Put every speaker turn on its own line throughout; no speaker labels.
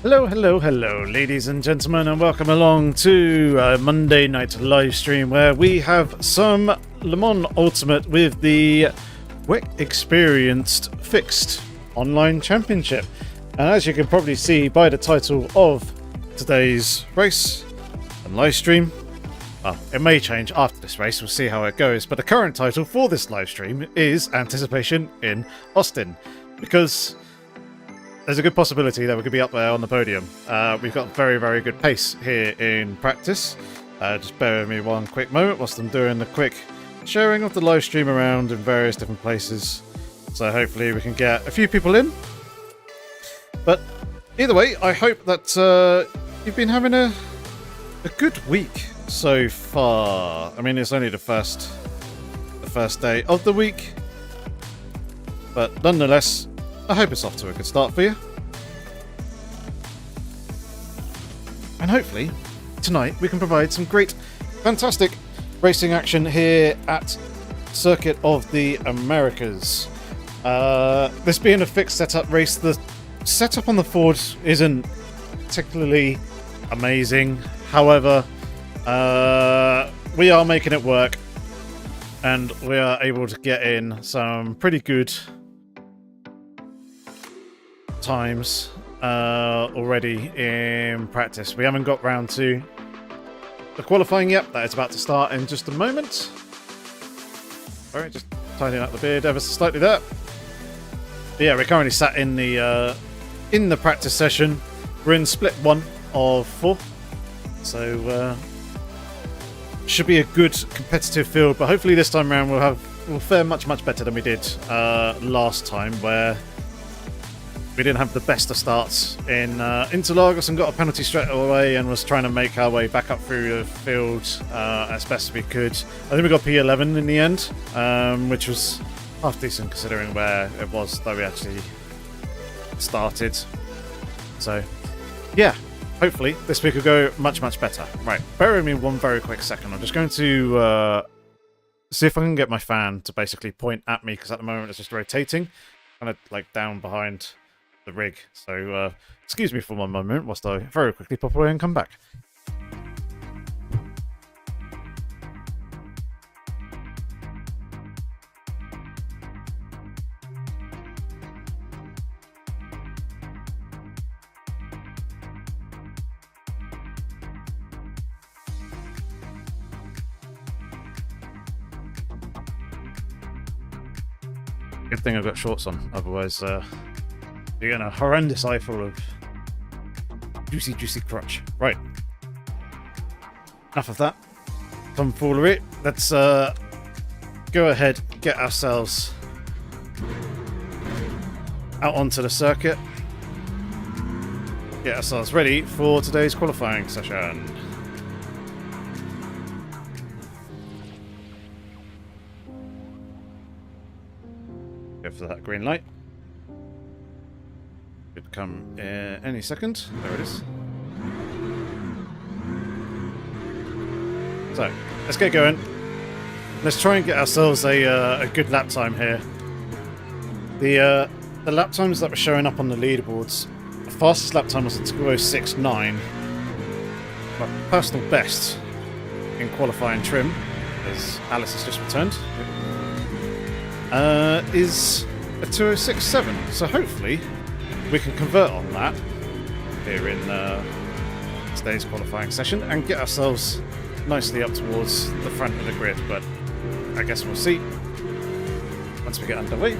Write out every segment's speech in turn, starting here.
Hello, ladies and gentlemen, and welcome along to a Monday night live stream where we have some Le Mans Ultimate with the WEC Xperience Fixed Online Championship. And as you can probably see by the title of today's race and live stream, well, it may change after this race, we'll see how it goes, but the current title for this live stream is Anticipation in Austin, because there's a good possibility that we could be up there on the podium. We've got very, very good pace here in practice. Just bear with me one quick moment whilst I'm doing the quick sharing of the live stream around in various different places. So hopefully we can get a few people in. But either way, I hope that you've been having a good week so far. I mean, it's only the first day of the week, but nonetheless, I hope it's off to a good start for you. And hopefully, tonight we can provide some great, fantastic racing action here at Circuit of the Americas. This being a fixed setup race, the setup on the Ford isn't particularly amazing. However, we are making it work, and we are able to get in some pretty good times already in practice. We haven't got round to the qualifying yet. That is about to start in just a moment. Alright, just tidying up the beard ever so slightly there. But yeah, we're currently sat in the practice session. We're in split 1 of 4, so should be a good competitive field, but hopefully this time around we'll fare much better than we did last time, where we didn't have the best of starts in Interlagos and got a penalty straight away and was trying to make our way back up through the field as best as we could. I think we got P11 in the end, which was half decent considering where it was that we actually started. So, yeah, hopefully this week will go much better. Right, bear with me one very quick second. I'm just going to see if I can get my fan to basically point at me, because at the moment it's just rotating, kind of like down behind the rig. So excuse me for one moment whilst I very quickly pop away and come back. Good thing I've got shorts on, otherwise you're getting a horrendous eyeful of juicy crotch. Right. Enough of that tomfoolery. Let's go ahead, get ourselves out onto the circuit. Get ourselves ready for today's qualifying session. Go for that green light. Could come any second. There it is. So, let's get going. Let's try and get ourselves a good lap time here. The lap times that were showing up on the leaderboards, the fastest lap time was a 2:06.9. My personal best in qualifying trim, as Alice has just returned, is a 2:06.7. So hopefully we can convert on that here in today's qualifying session and get ourselves nicely up towards the front of the grid, but I guess we'll see once we get underway.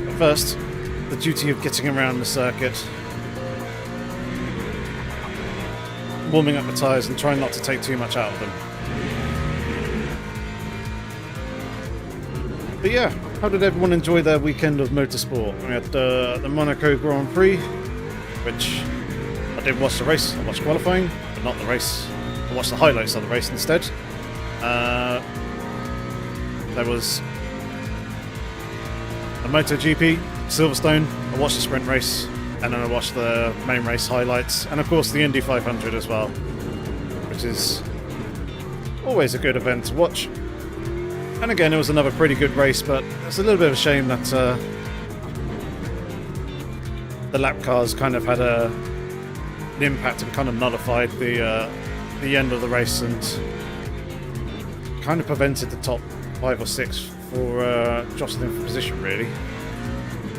But first, the duty of getting around the circuit, warming up the tyres and trying not to take too much out of them. But yeah, how did everyone enjoy their weekend of motorsport? We had the Monaco Grand Prix, which I did watch the race. I watched qualifying, but not the race. I watched the highlights of the race instead. There was a MotoGP, Silverstone. I watched the sprint race, and then I watched the main race highlights, and of course the Indy 500 as well, which is always a good event to watch. And again, it was another pretty good race, but it's a little bit of a shame that the lap cars kind of had an impact and kind of nullified the end of the race and kind of prevented the top 5 or 6 for jostling for position, really.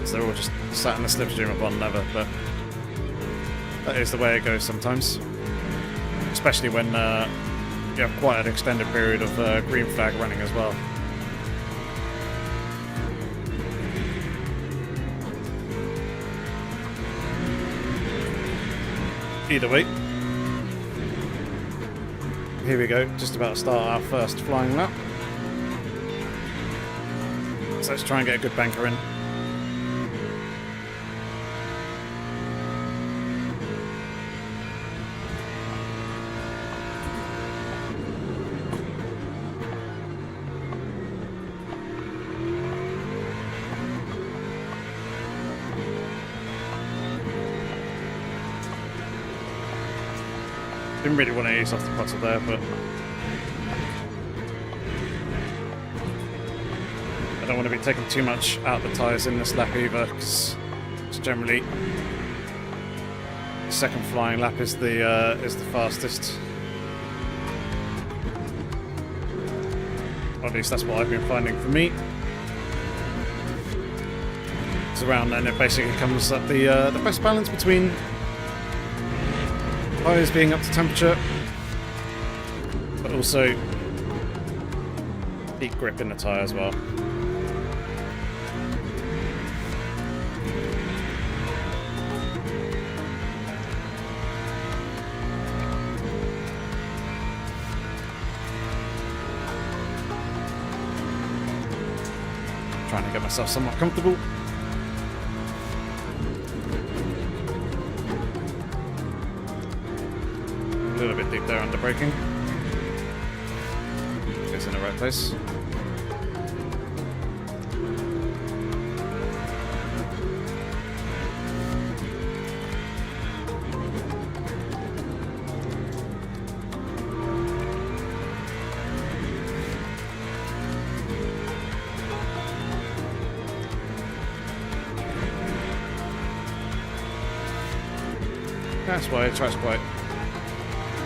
So they're all just sat in the slipstream of one another, but that is the way it goes sometimes. Especially when you have quite an extended period of green flag running as well. Either way, here we go, just about to start our first flying lap. So let's try and get a good banker in. Didn't really want to ease off the putter there, but I don't want to be taking too much out of the tyres in this lap either, because it's generally the second flying lap is the fastest. Or at least that's what I've been finding for me. It's around then it basically comes at the best balance between tyres being up to temperature, but also peak grip in the tyre as well. Trying to get myself somewhat comfortable. A little bit deep there under braking. It's in the right place. That's why the track's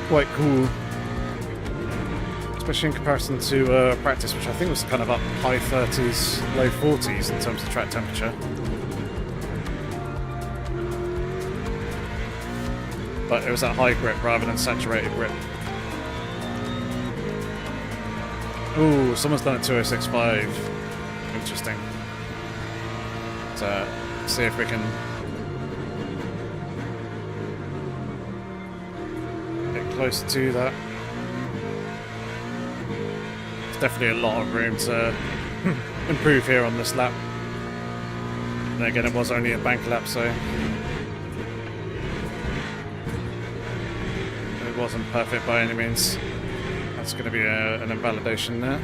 quite cool, especially in comparison to practice, which I think was kind of up high 30s, low 40s in terms of track temperature. But it was at high grip rather than saturated grip. Ooh, someone's done a 2065. Interesting. So, see if we can close to that. There's definitely a lot of room to improve here on this lap. And again, it was only a bank lap, so it wasn't perfect by any means. That's going to be an invalidation there.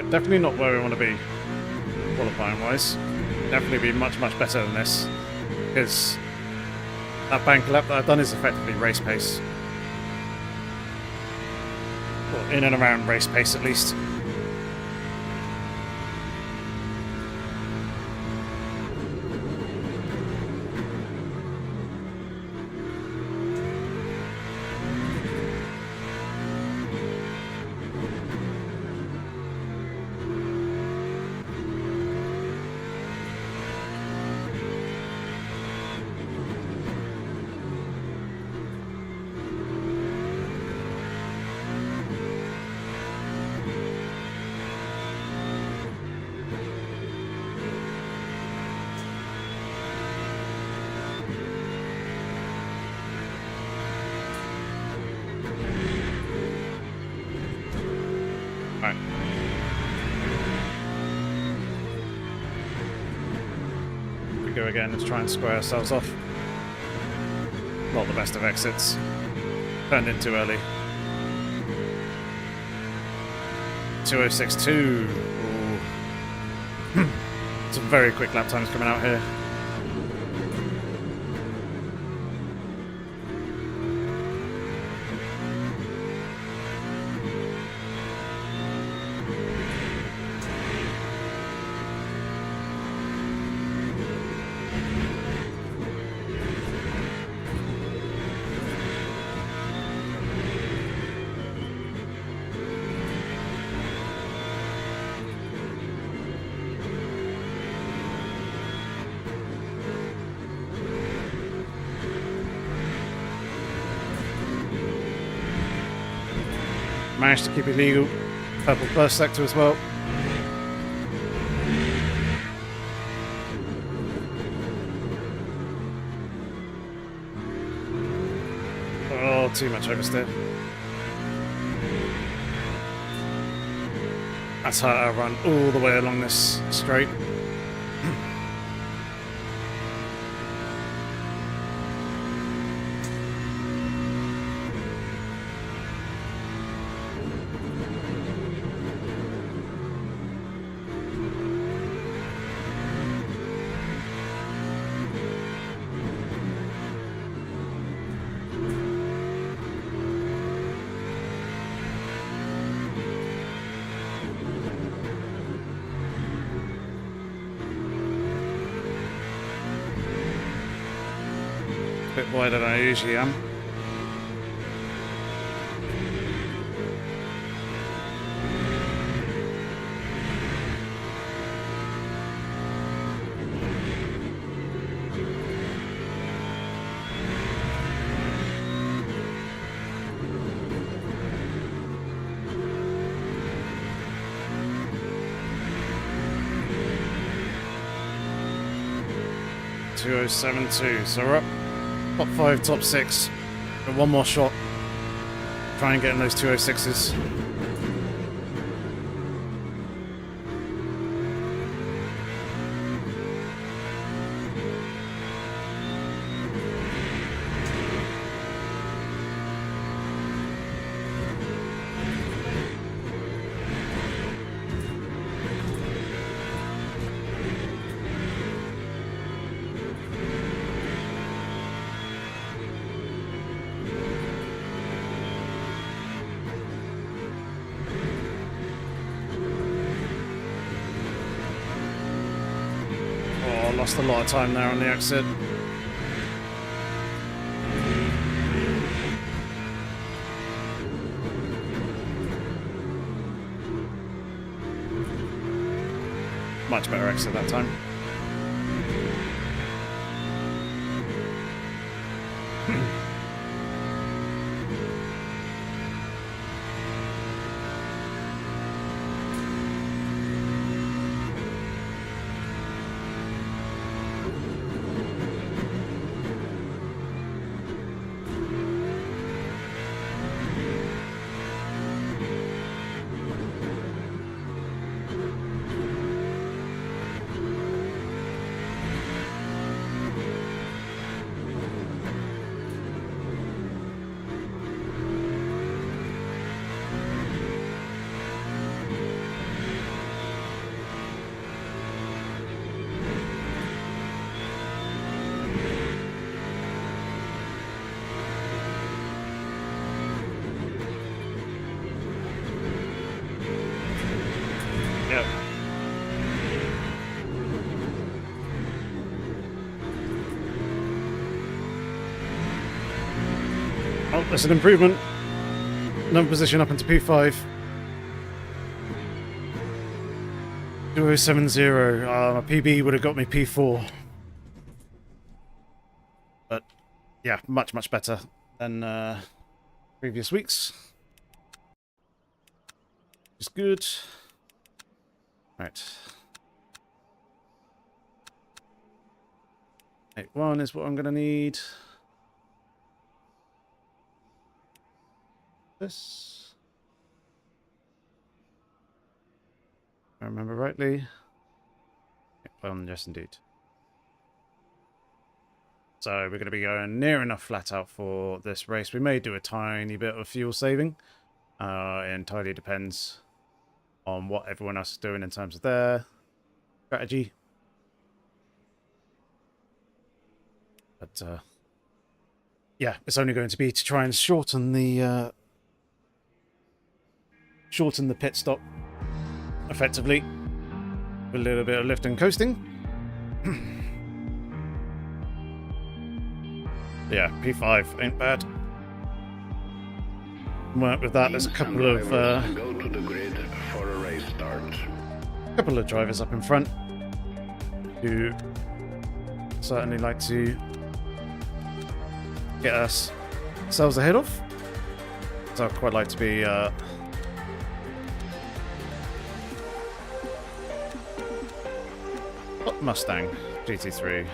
Definitely not where we want to be, qualifying-wise. Definitely be much, much better than this, because that bank lap that I've done is effectively race pace. Well, in and around race pace at least. Go again, let's try and square ourselves off. Not the best of exits. Turned in too early. 2062. Some very quick lap times coming out here. Managed to keep it legal. Purple first sector as well. Oh, too much oversteer. That's how I run all the way along this straight. 'A bit wider than I usually am. .2072, so we're up top 5, top 6. Got one more shot. Try and get in those 206s. Lost a lot of time there on the exit. Much better exit that time. Yep. Oh, there's an improvement. Another position up into P5. 2070. My PB would have got me P4. But yeah, much, much better than previous weeks. It's good. Right. 8-1 is what I'm going to need. This. If I remember rightly. 8-1, yes indeed. So we're going to be going near enough flat out for this race. We may do a tiny bit of fuel saving. It entirely depends on what everyone else is doing in terms of their strategy. But yeah, it's only going to be to try and shorten the pit stop effectively with a little bit of lift and coasting. Yeah, P5 ain't bad. Work with that. There's a couple of
go to the grid for a race start.
Couple of drivers up in front who certainly like to get ourselves ahead of. So I'd quite like to be Mustang GT3.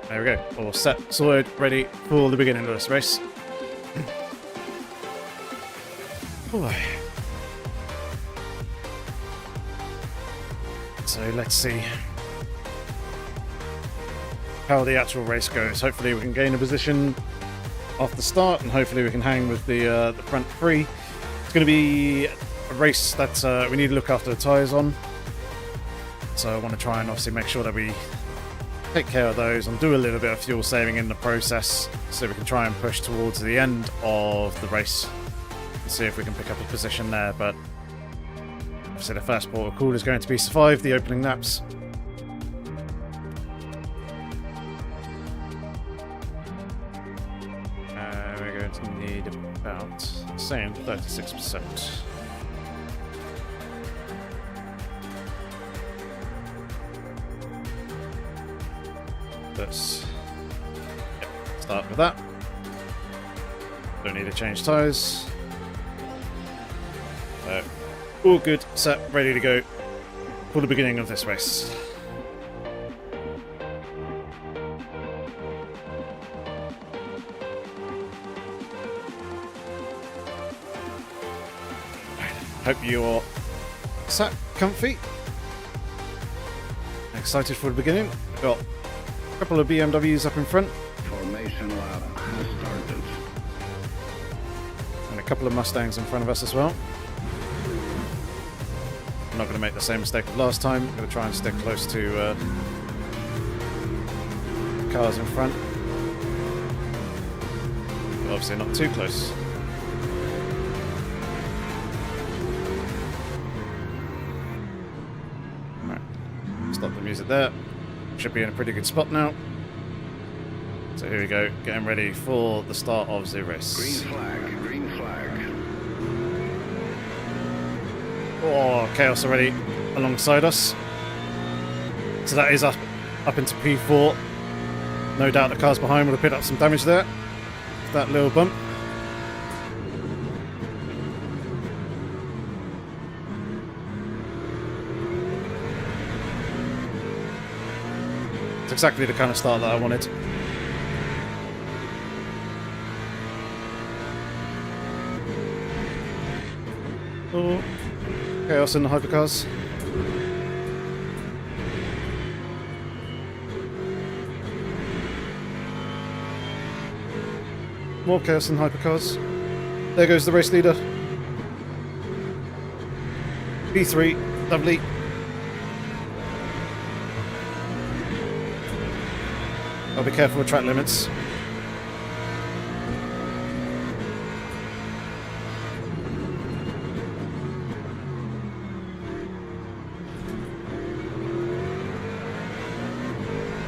There we go. All set, sorted, ready for the beginning of this race. Boy. So let's see how the actual race goes. Hopefully we can gain a position off the start, and hopefully we can hang with the front three. It's going to be a race that we need to look after the tyres on. So I want to try and obviously make sure that we take care of those and do a little bit of fuel saving in the process, so we can try and push towards the end of the race and see if we can pick up a position there. But obviously the first port of call is going to be survive the opening laps. We're going to need about the same 36%. Let's start with that. Don't need to change tyres. All good, set, ready to go for the beginning of this race. Hope you're sat comfy. Excited for the beginning. We've got a couple of BMWs up in front.
Formation lap has started.
And a couple of Mustangs in front of us as well. I'm not going to make the same mistake of last time. I'm going to try and stick close to cars in front. But obviously not too close. Right. Stop the music there. Should be in a pretty good spot now. So here we go, getting ready for the start of the race.
Green flag, green flag.
Oh, Chaos already alongside us. So that is up into P4. No doubt the cars behind would have picked up some damage there. That little bump. It's exactly the kind of start that I wanted. Oh, Chaos in the hypercars. More Chaos in hypercars. There goes the race leader. V3, lovely. I'll be careful with track limits.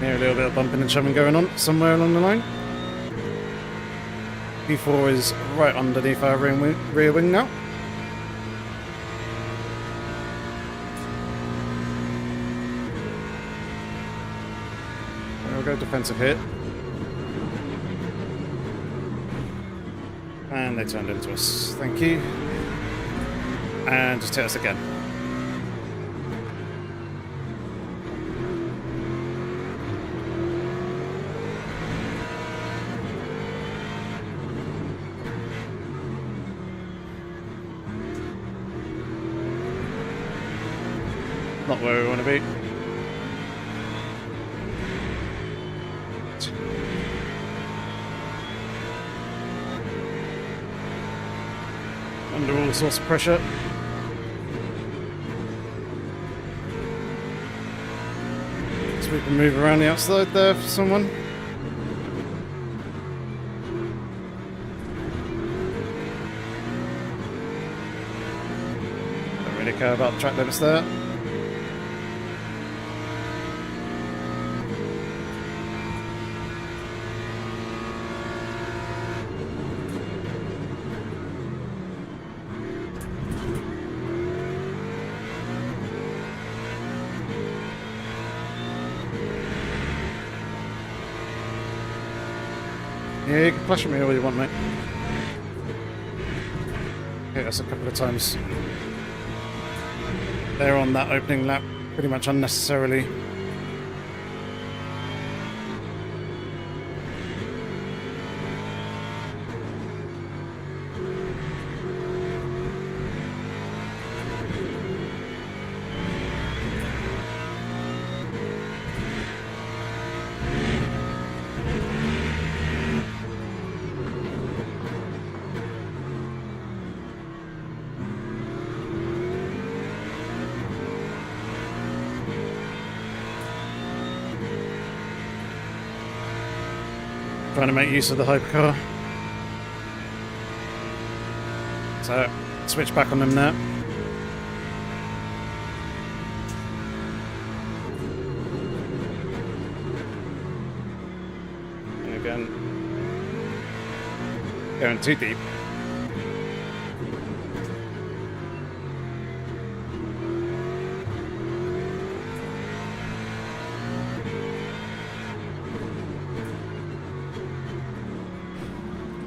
Maybe a little bit of bumping and shoving going on somewhere along the line. P4 is right underneath our rear wing now. We'll go defensive hit. And they turned into us. Thank you. And just hit us again. Not where we want to be. Under all sorts of pressure. So we can move around the outside there for someone. Don't really care about the track limits there. Yeah, you can flash at me all you want, mate. Hit us a couple of times. They're on that opening lap pretty much unnecessarily. Trying to make use of the hypercar. So, switch back on them now. And again, going too deep.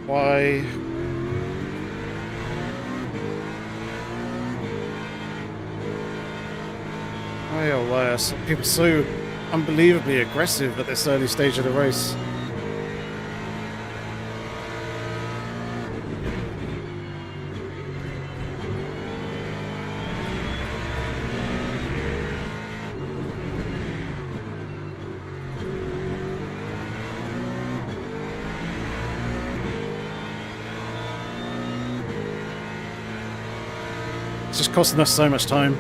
Why? Why are some people so unbelievably aggressive at this early stage of the race? It's just costing us so much time.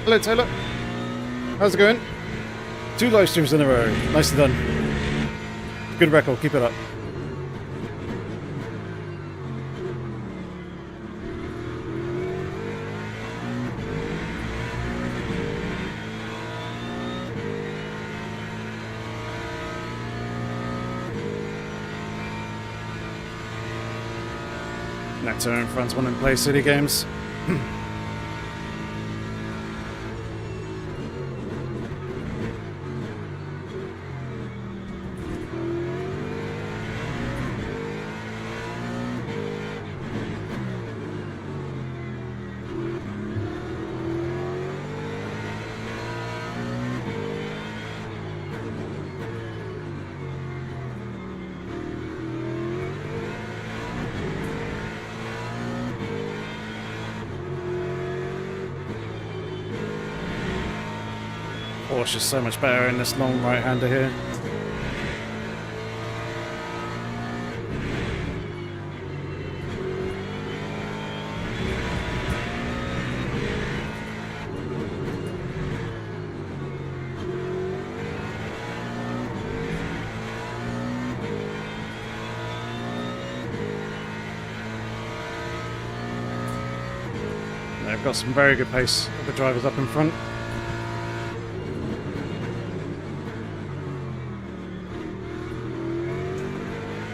Hello, Taylor. How's it going? 2 live streams in a row. Nicely done. Good record. Keep it up. Nectar in front one and play city games. Porsche is so much better in this long right-hander here. They've got some very good pace of the drivers up in front.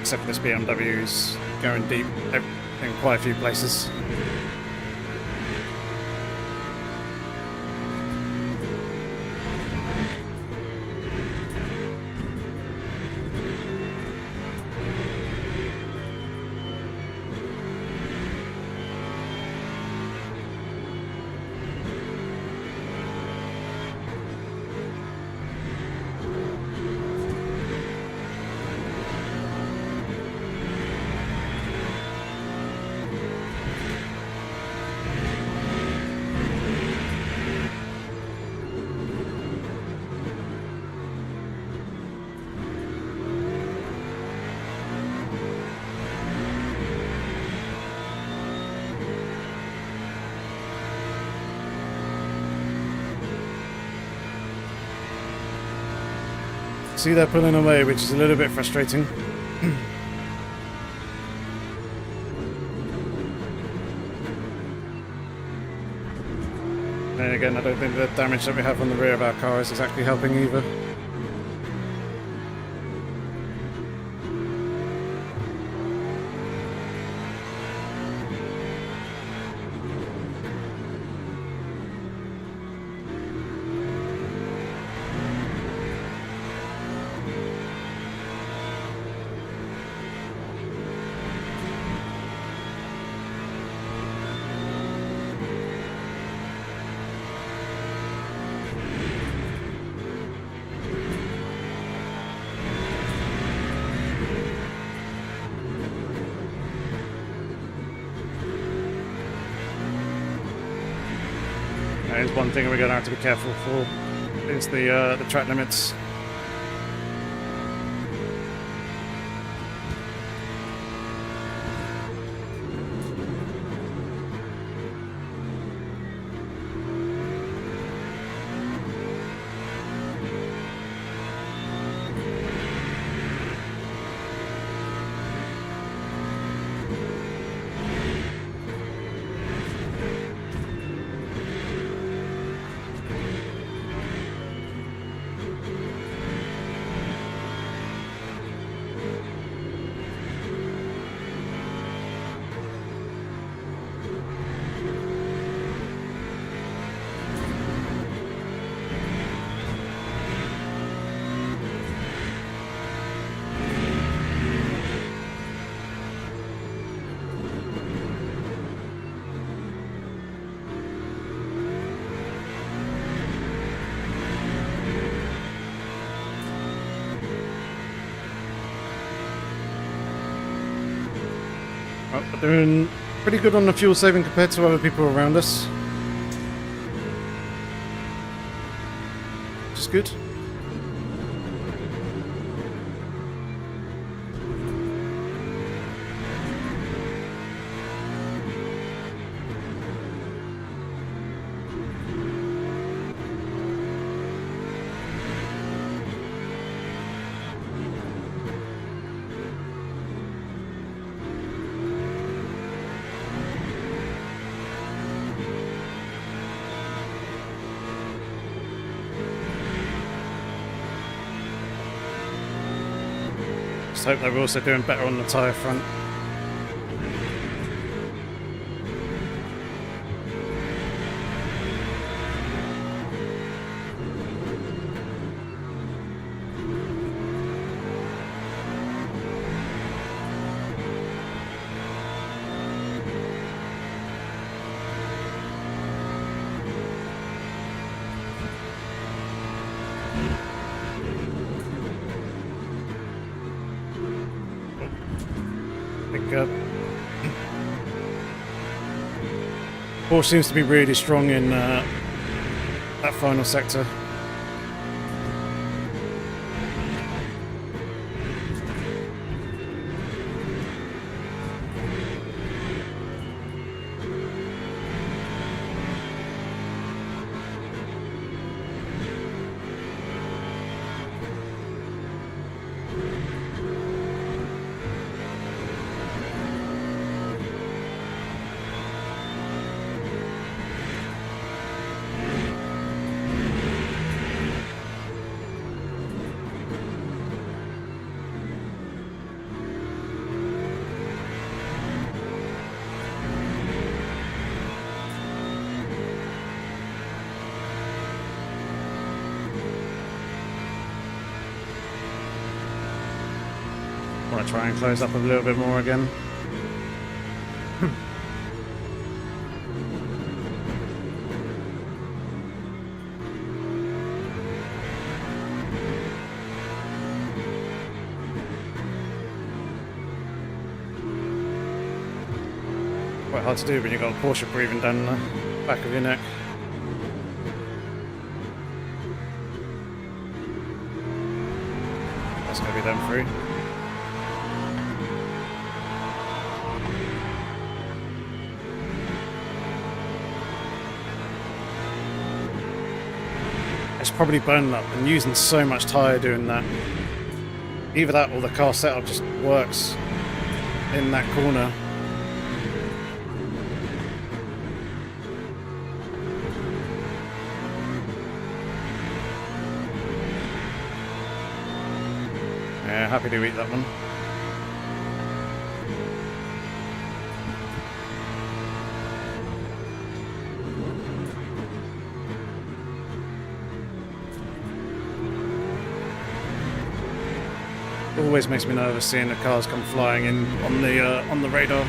Except for this BMW is going deep in quite a few places. See, they're pulling away, which is a little bit frustrating. And again, I don't think the damage that we have on the rear of our car is exactly helping either. That is one thing we're going to have to be careful for, is the track limits. Well, we're doing pretty good on the fuel saving compared to other people around us. Which is good. Just hope that we're also doing better on the tyre front. Porsche seems to be really strong in that final sector. I want to try and close up a little bit more again. Quite hard to do when you've got a Porsche breathing down the back of your neck. That's going to be them through. It's probably burning up and using so much tyre doing that. Either that or the car setup just works in that corner. Yeah, happy to eat that one. Always makes me nervous seeing the cars come flying in on the radar.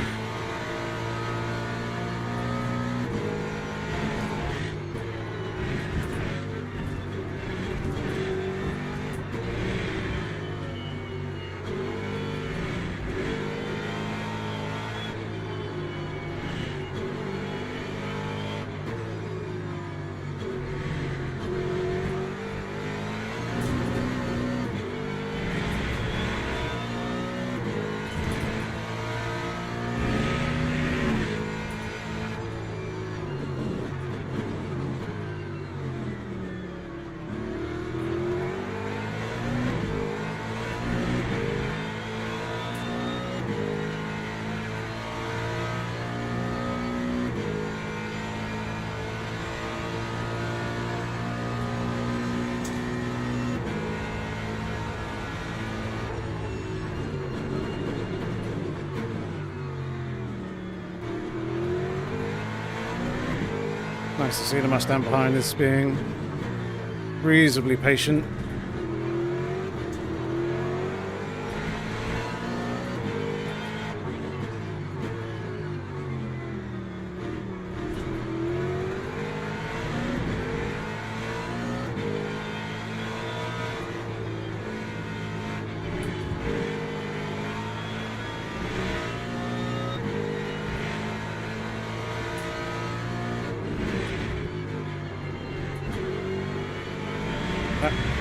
Nice to see the Mustang behind us being reasonably patient.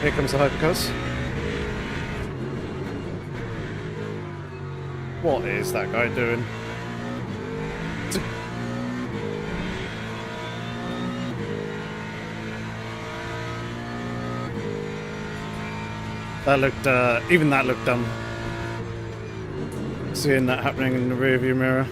Here comes the hypercars. What is that guy doing? That looked, even that looked dumb. Seeing that happening in the rearview mirror.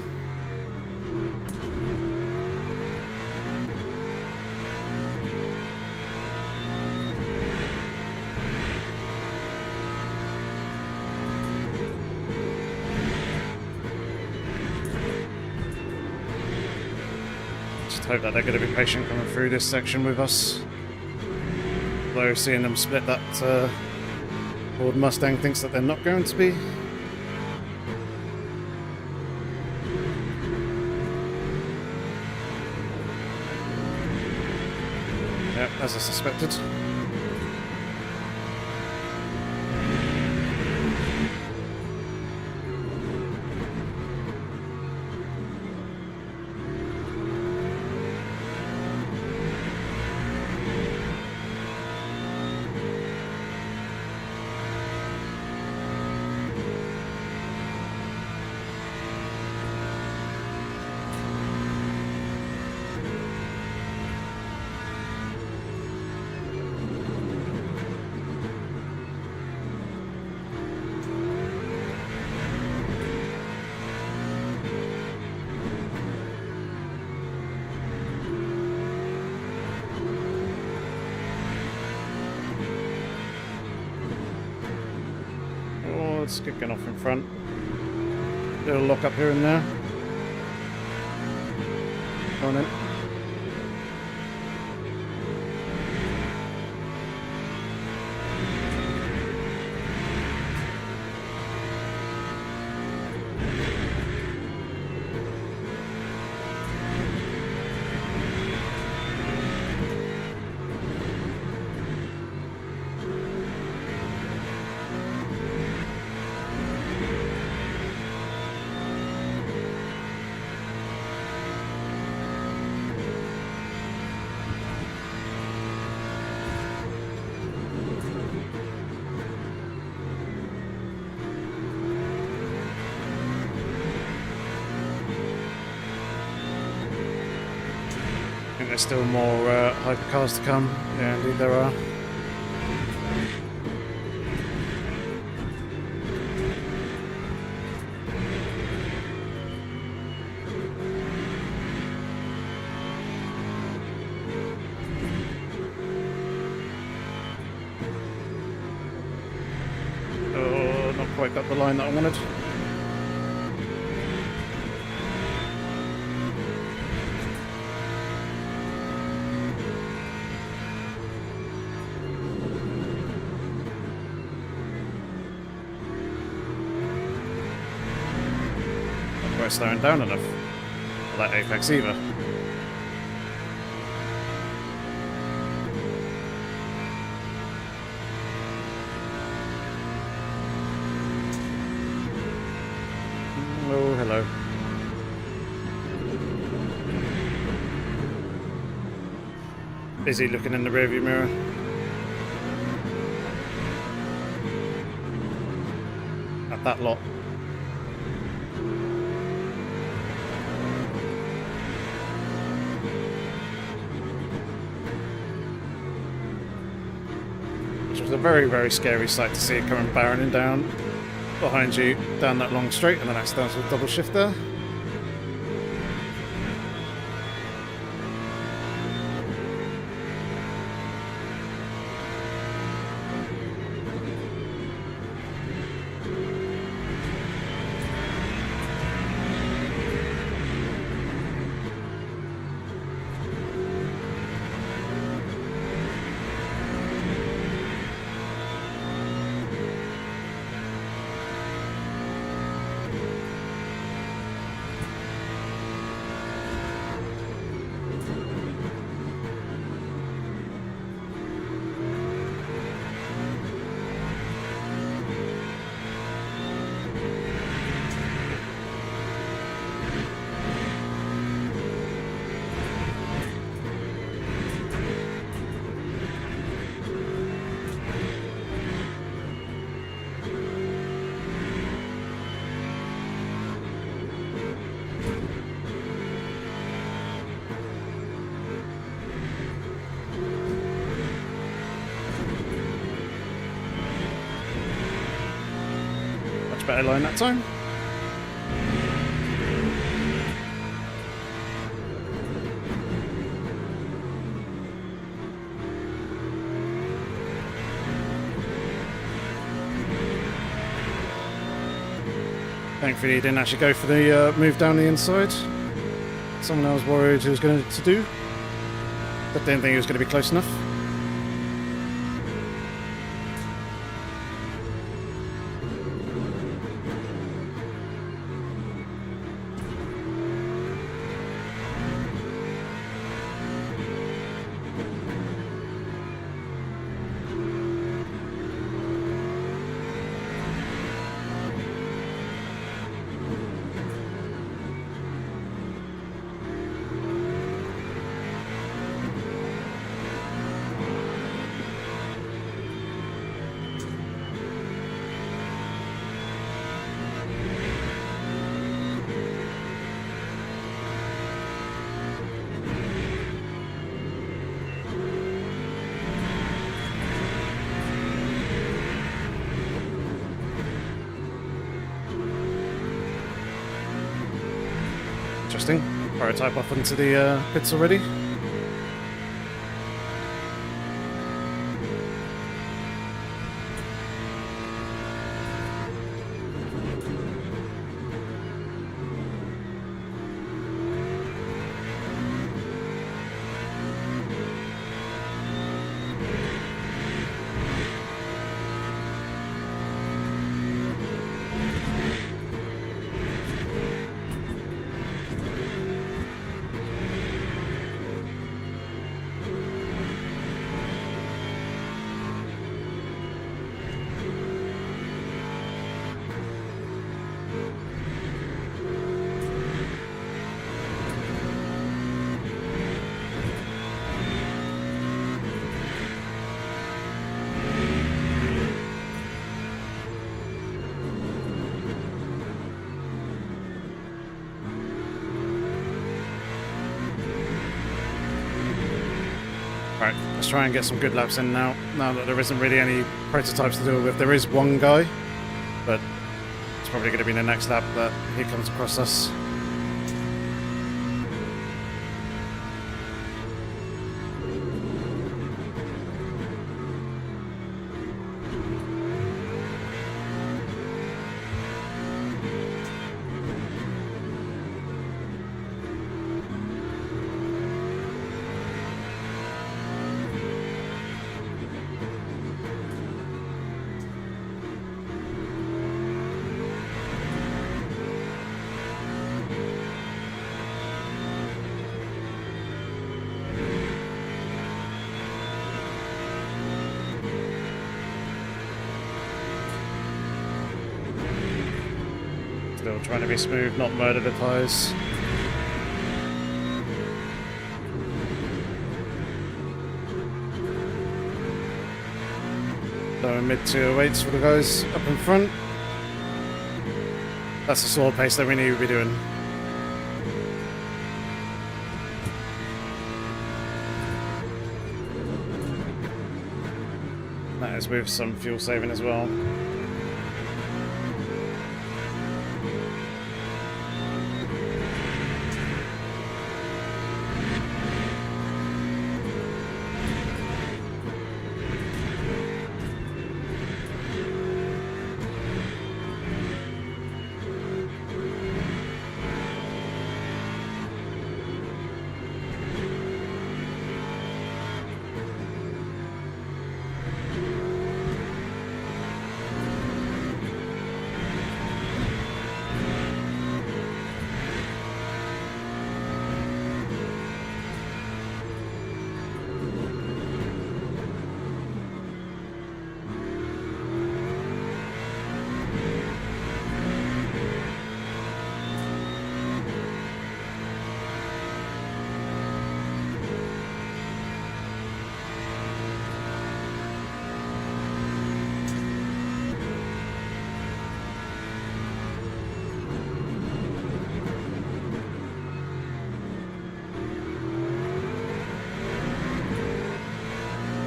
Hope that they're going to be patient coming through this section with us. Though seeing them split that Ford Mustang thinks that they're not going to be. Yep, as I suspected. It's kicking off in front. Little lock up here and there. Go on in. There's still more hypercars to come. Yeah, indeed there are. quite got the line that I wanted. Not quite slowing down enough for that apex either. Oh, hello. Busy looking in the rearview mirror. At that lot. Which was a very, very scary sight to see it coming barreling down behind you down that long straight, and then accidental double shift there. Better line that time. Thankfully, he didn't actually go for the move down the inside. Someone I was worried he was going to do, but didn't think he was going to be close enough. Interesting. Prototype off into the pits already. Right, let's try and get some good laps in now that there isn't really any prototypes to deal with. There is one guy, but it's probably going to be the next lap that he comes across us. Still trying to be smooth, not murder the tyres. Low and mid 208s for the guys up in front. That's the sort of pace that we need to be doing. That is with some fuel saving as well.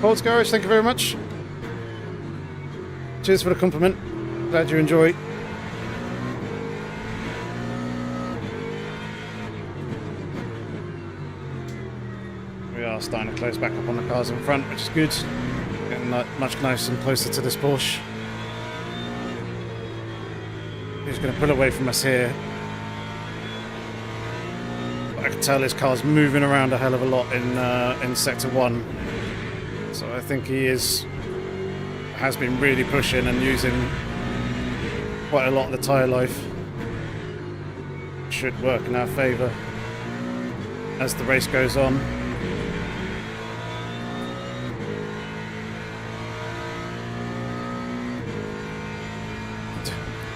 Paul's Garage, thank you very much. Cheers for the compliment. Glad you enjoy. We are starting to close back up on the cars in front, which is good. Getting much nicer and closer to this Porsche. He's going to pull away from us here. But I can tell his car's moving around a hell of a lot in Sector 1. So I think he has been really pushing and using quite a lot of the tyre life. Should work in our favour as the race goes on.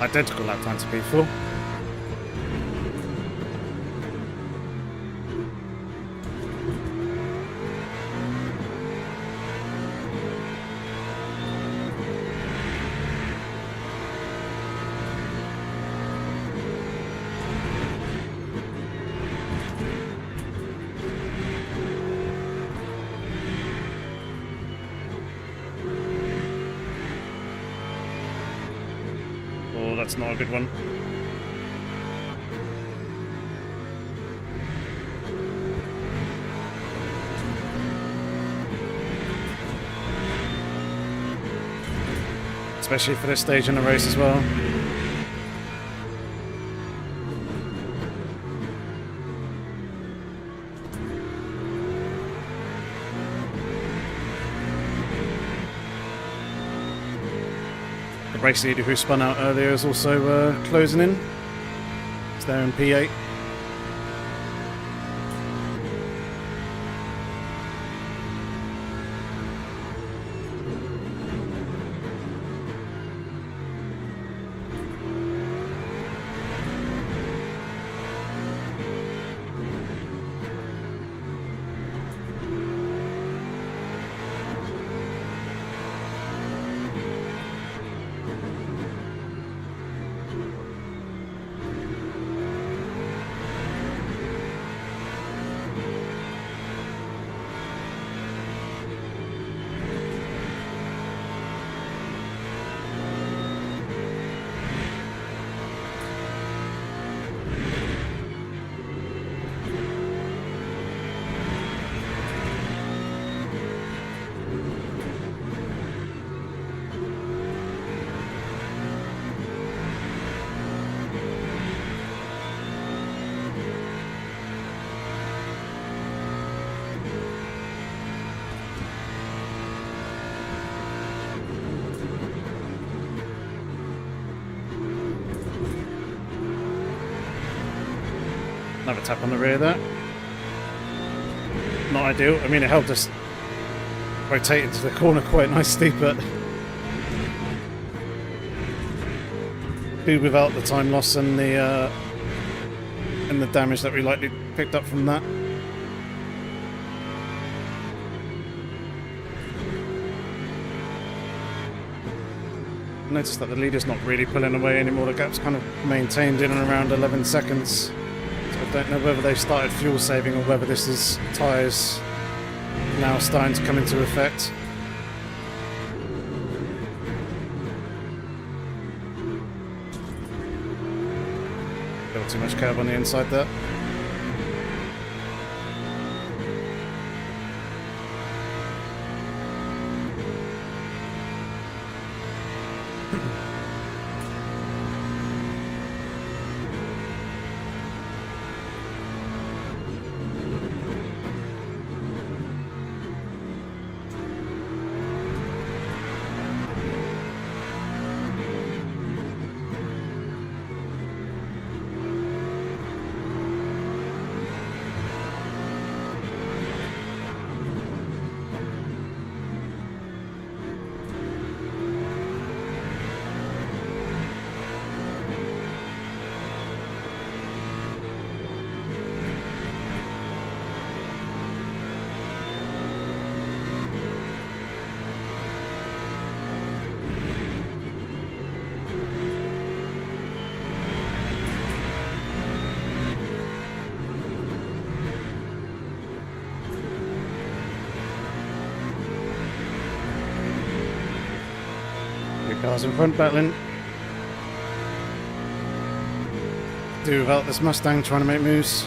Identical lap time to P4. That's not a good one. Especially for this stage in the race as well. The race leader who spun out earlier is also closing in. It's there in P8. Another tap on the rear there. Not ideal. I mean, it helped us rotate into the corner quite nicely, but speed without the time loss and the damage that we likely picked up from that. Notice that the leader's not really pulling away anymore. The gap's kind of maintained in and around 11 seconds. So I don't know whether they started fuel saving or whether this is tyres now starting to come into effect. Too much curb on the inside there. Cars in front battling. Do without this Mustang trying to make moves.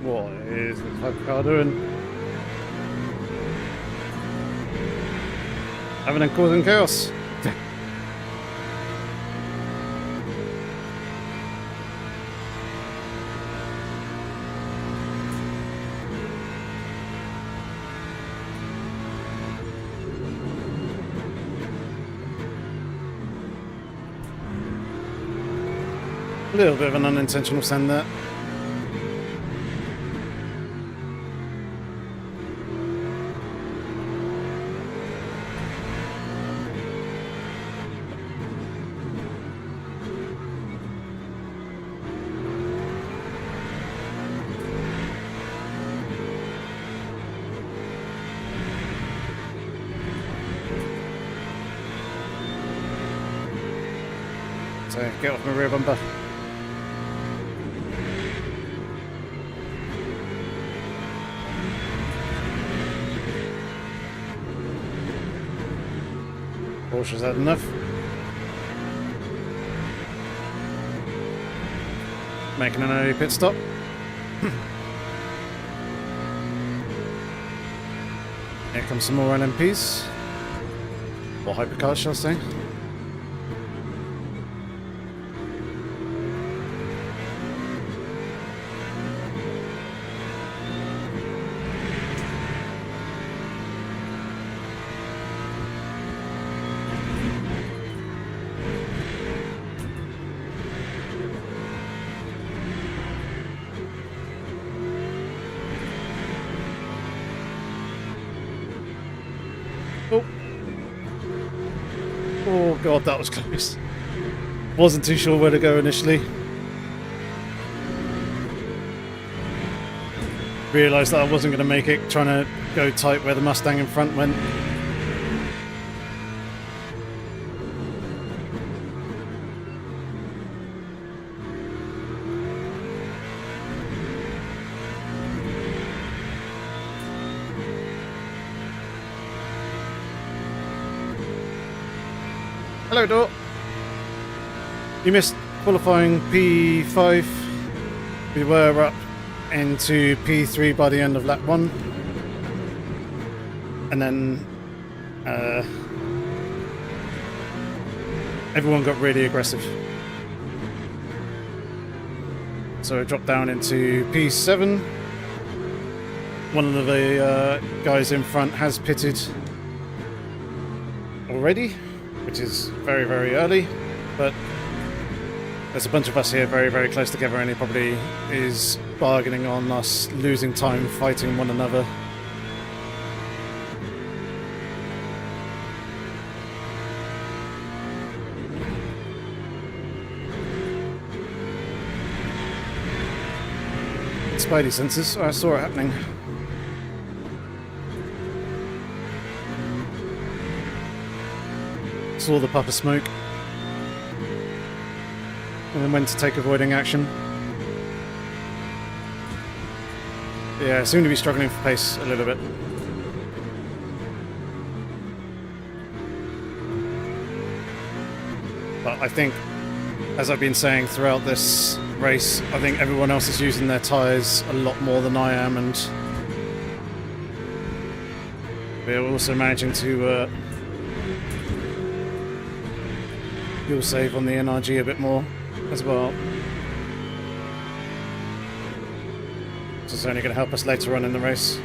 What is the fuck car doing? Having and causing chaos. A little bit of an unintentional send there. So get off my rear bumper. Porsche's had enough. Making an early pit stop. Here comes some more LMPs. Or hypercars, shall I say. Oh god, that was close. Wasn't too sure where to go initially. Realised that I wasn't going to make it, trying to go tight where the Mustang in front went. Hello, Dor. You missed qualifying P5. We were up into P3 by the end of lap 1. And then everyone got really aggressive. So it dropped down into P7. One of the guys in front has pitted already, which is very, very early, but there's a bunch of us here very, very close together, and he probably is bargaining on us losing time fighting one another. Spidey senses, I saw it happening. Saw the puff of smoke. And then went to take avoiding action. Yeah, seem to be struggling for pace a little bit. But I think, as I've been saying throughout this race, I think everyone else is using their tyres a lot more than I am, and we're also managing to fuel save on the NRG a bit more as well. So it's only going to help us later on in the race.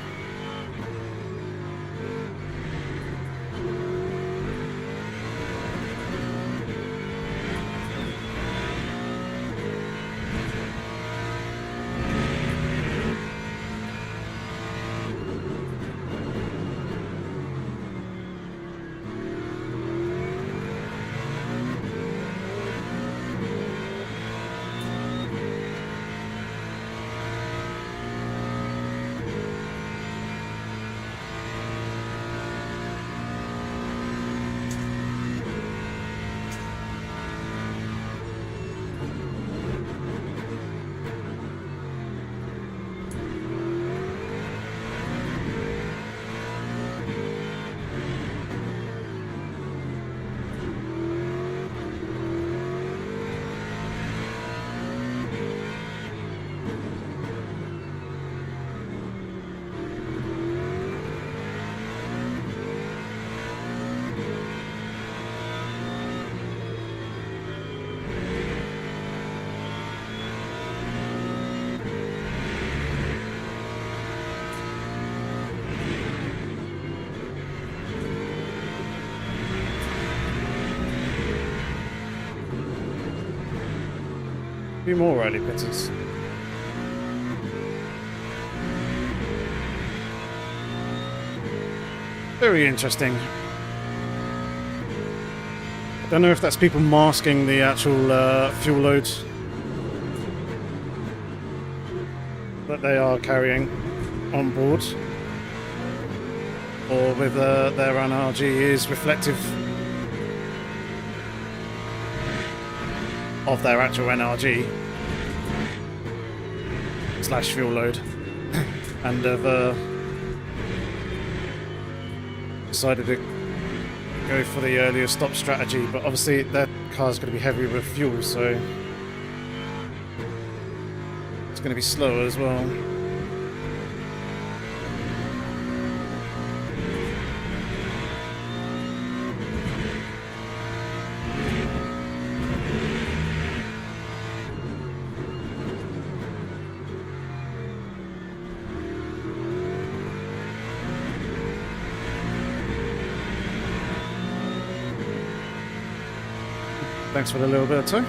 A few more early pitters. Very interesting. I don't know if that's people masking the actual fuel load that they are carrying on board, or whether their NRG is reflective of their actual NRG / fuel load, and have decided to go for the earlier stop strategy. But obviously that car's going to be heavy with fuel, so it's going to be slower as well. Thanks for the little bit of time.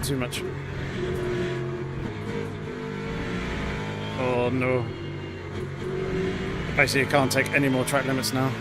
too much. Oh no. Basically, you can't take any more track limits now.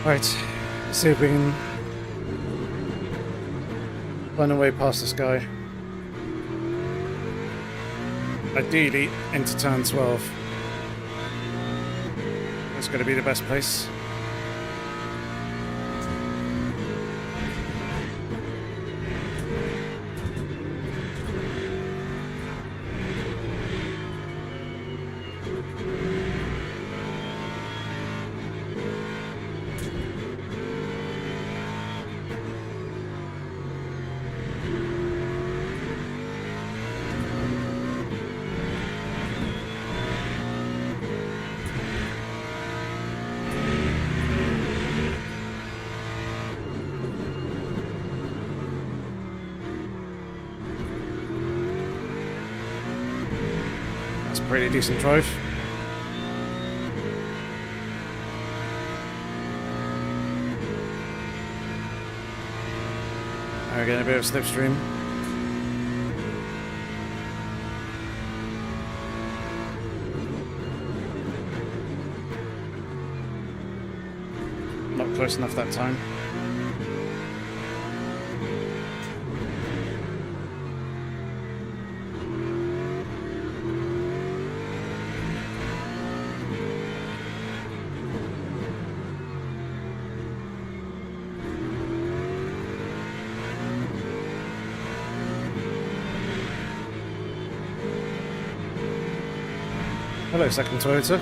Right, let's see if we can find a way past this guy. Ideally, into turn 12. That's going to be the best place. Pretty decent drive. We're getting a bit of slipstream. Not close enough that time. Hello, second Toyota.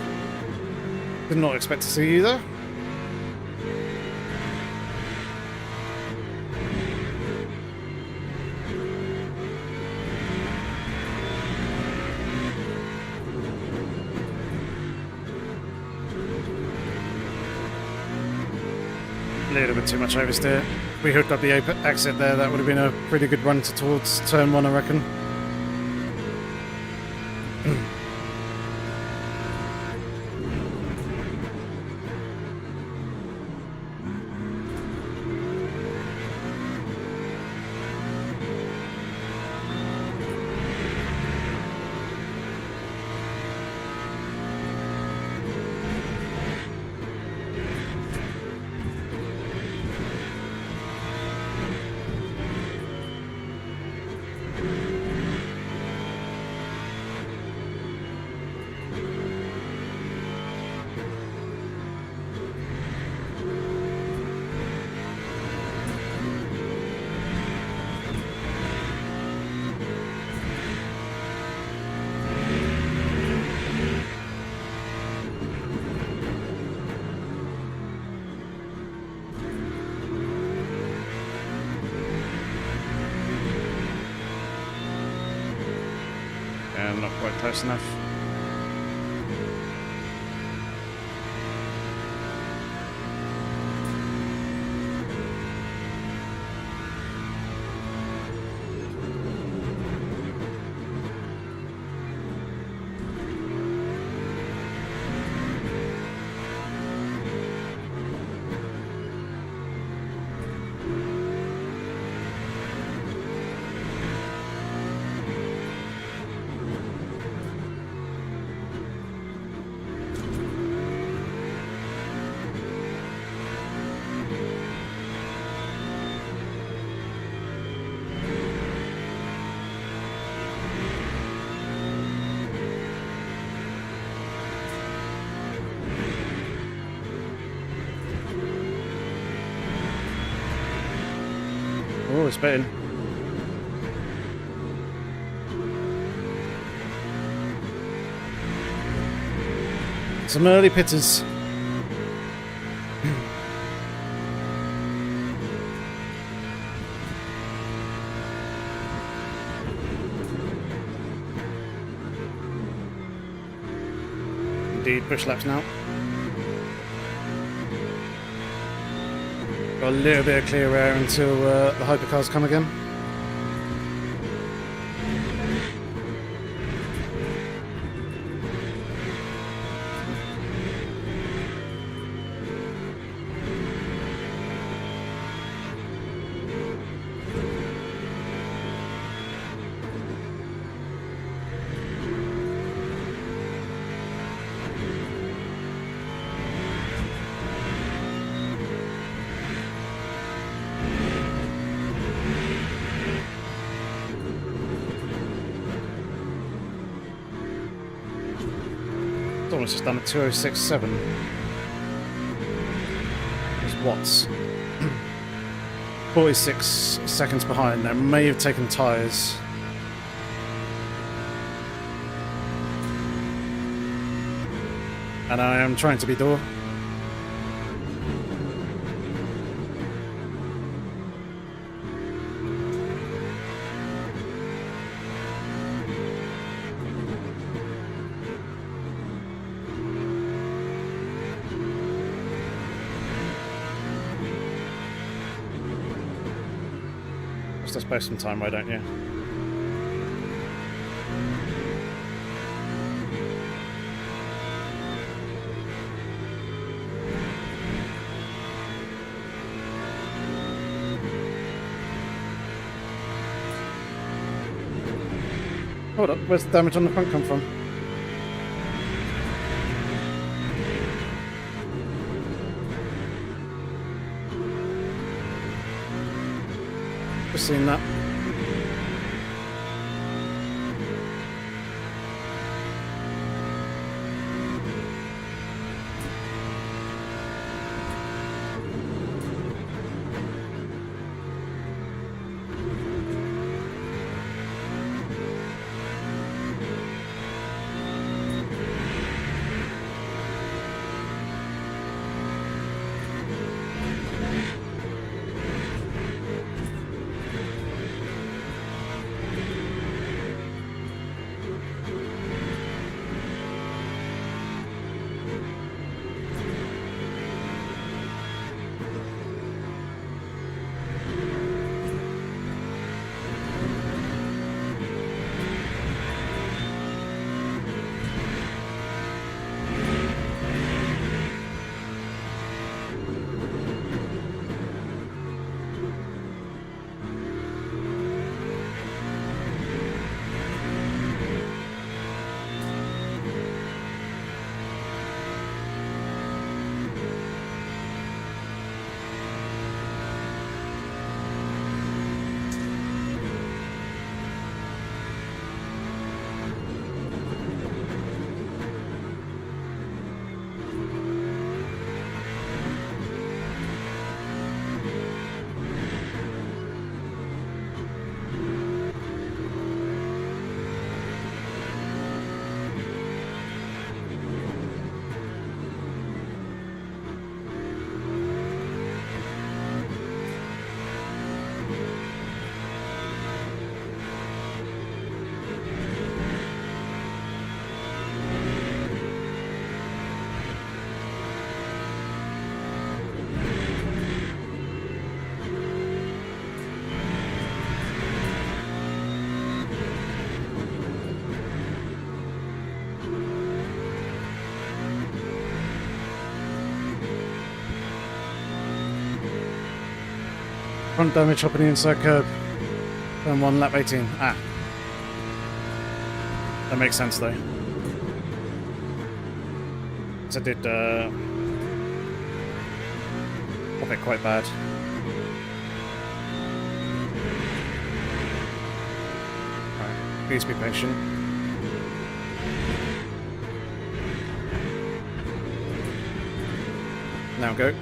Did not expect to see you there. A little bit too much oversteer. If we hooked up the exit there, that would have been a pretty good run towards turn 1, I reckon. Not quite close enough. Oh, it's bitten. Some early pitters. Indeed, push laps now. Got a little bit of clear air until the hypercars come again. It's almost just done a 2067. There's watts. 46 seconds behind. They may have taken tyres. And I am trying to be door. Let's space some time, why don't you? Hold up, where's the damage on the front come from? Just seen that. Front damage up in the inside curb. Turn 1, lap 18. Ah. That makes sense though. So I did pop it quite bad. Alright, please be patient. Now go.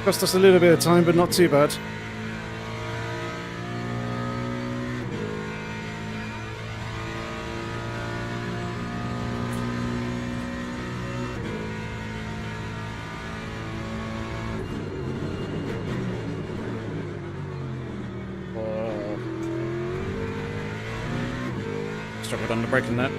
Cost us a little bit of time, but not too bad. Struggled under braking that.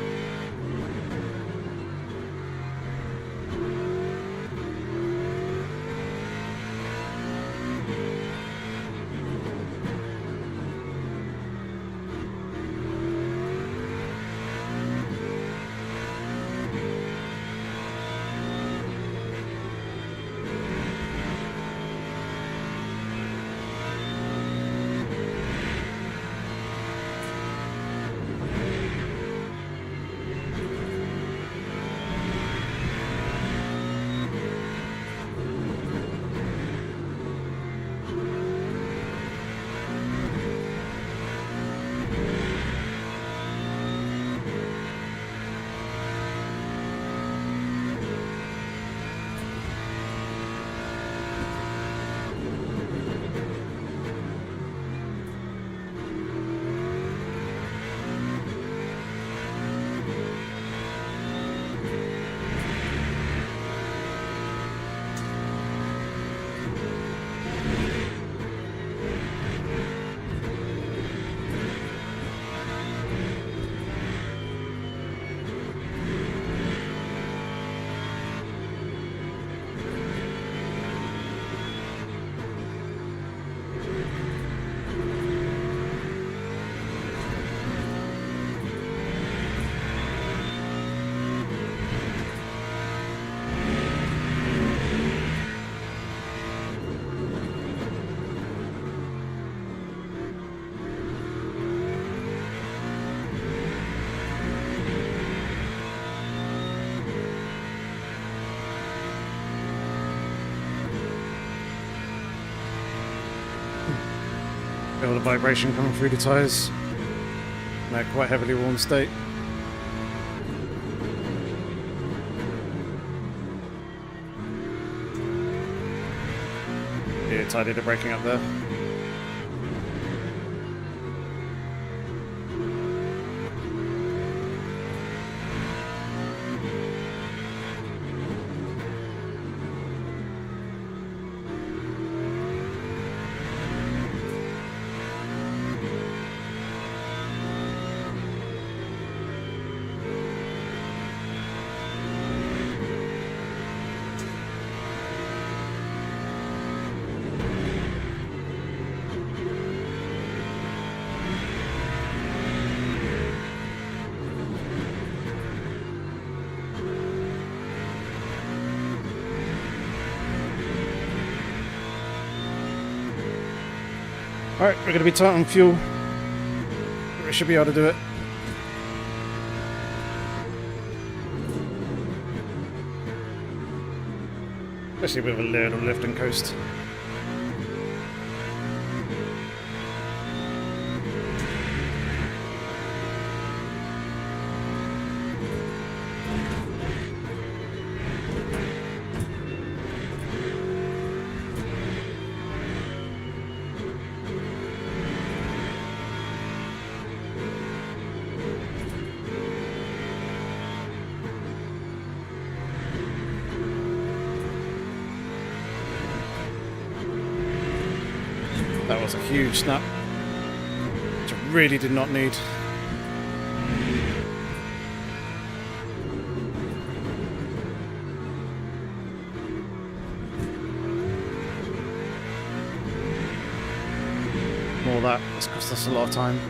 Feel the vibration coming through the tyres. They're quite heavily worn state. Yeah, tidy the braking up there. Alright, we're going to be tight on fuel. We should be able to do it. Especially with a little lift and coast. That was a huge snap, which I really did not need. More of that, it's cost us a lot of time.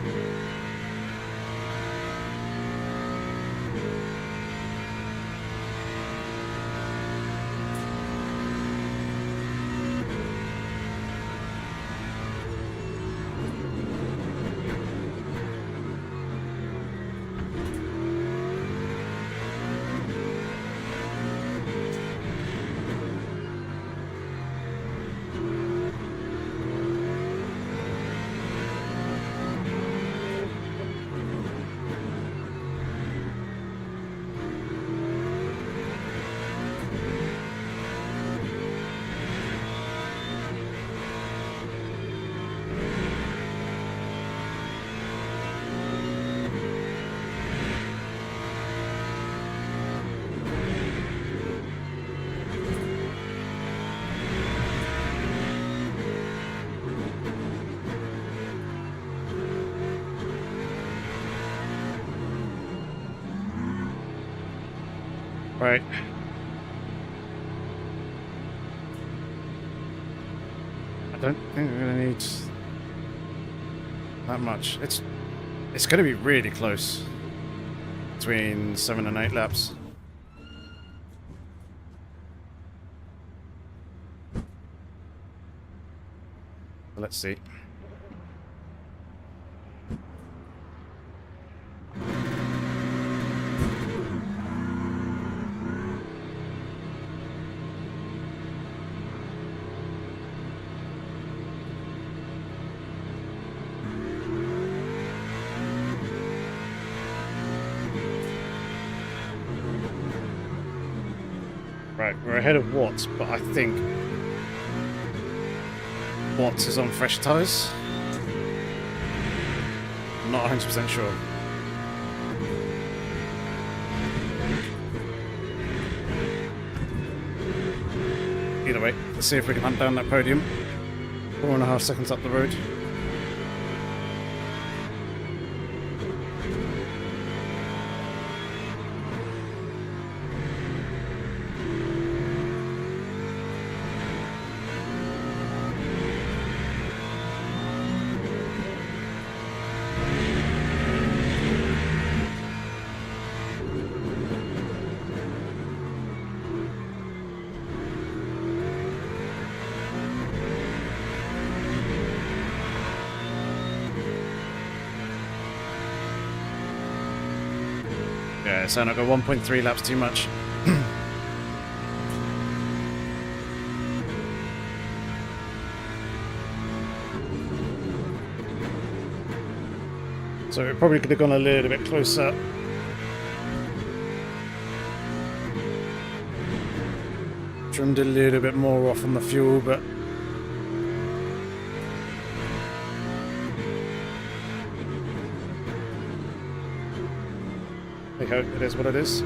Right. I don't think we're gonna need that much. It's gonna be really close between 7 and 8 laps. Let's see. Right, we're ahead of Watts, but I think Watts is on fresh tyres. I'm not 100% sure. Either way, let's see if we can hunt down that podium. 4.5 seconds up the road. Yeah, so I got 1.3 laps too much. So it probably could have gone a little bit closer. Trimmed a little bit more off on the fuel, but I hope it is what it is.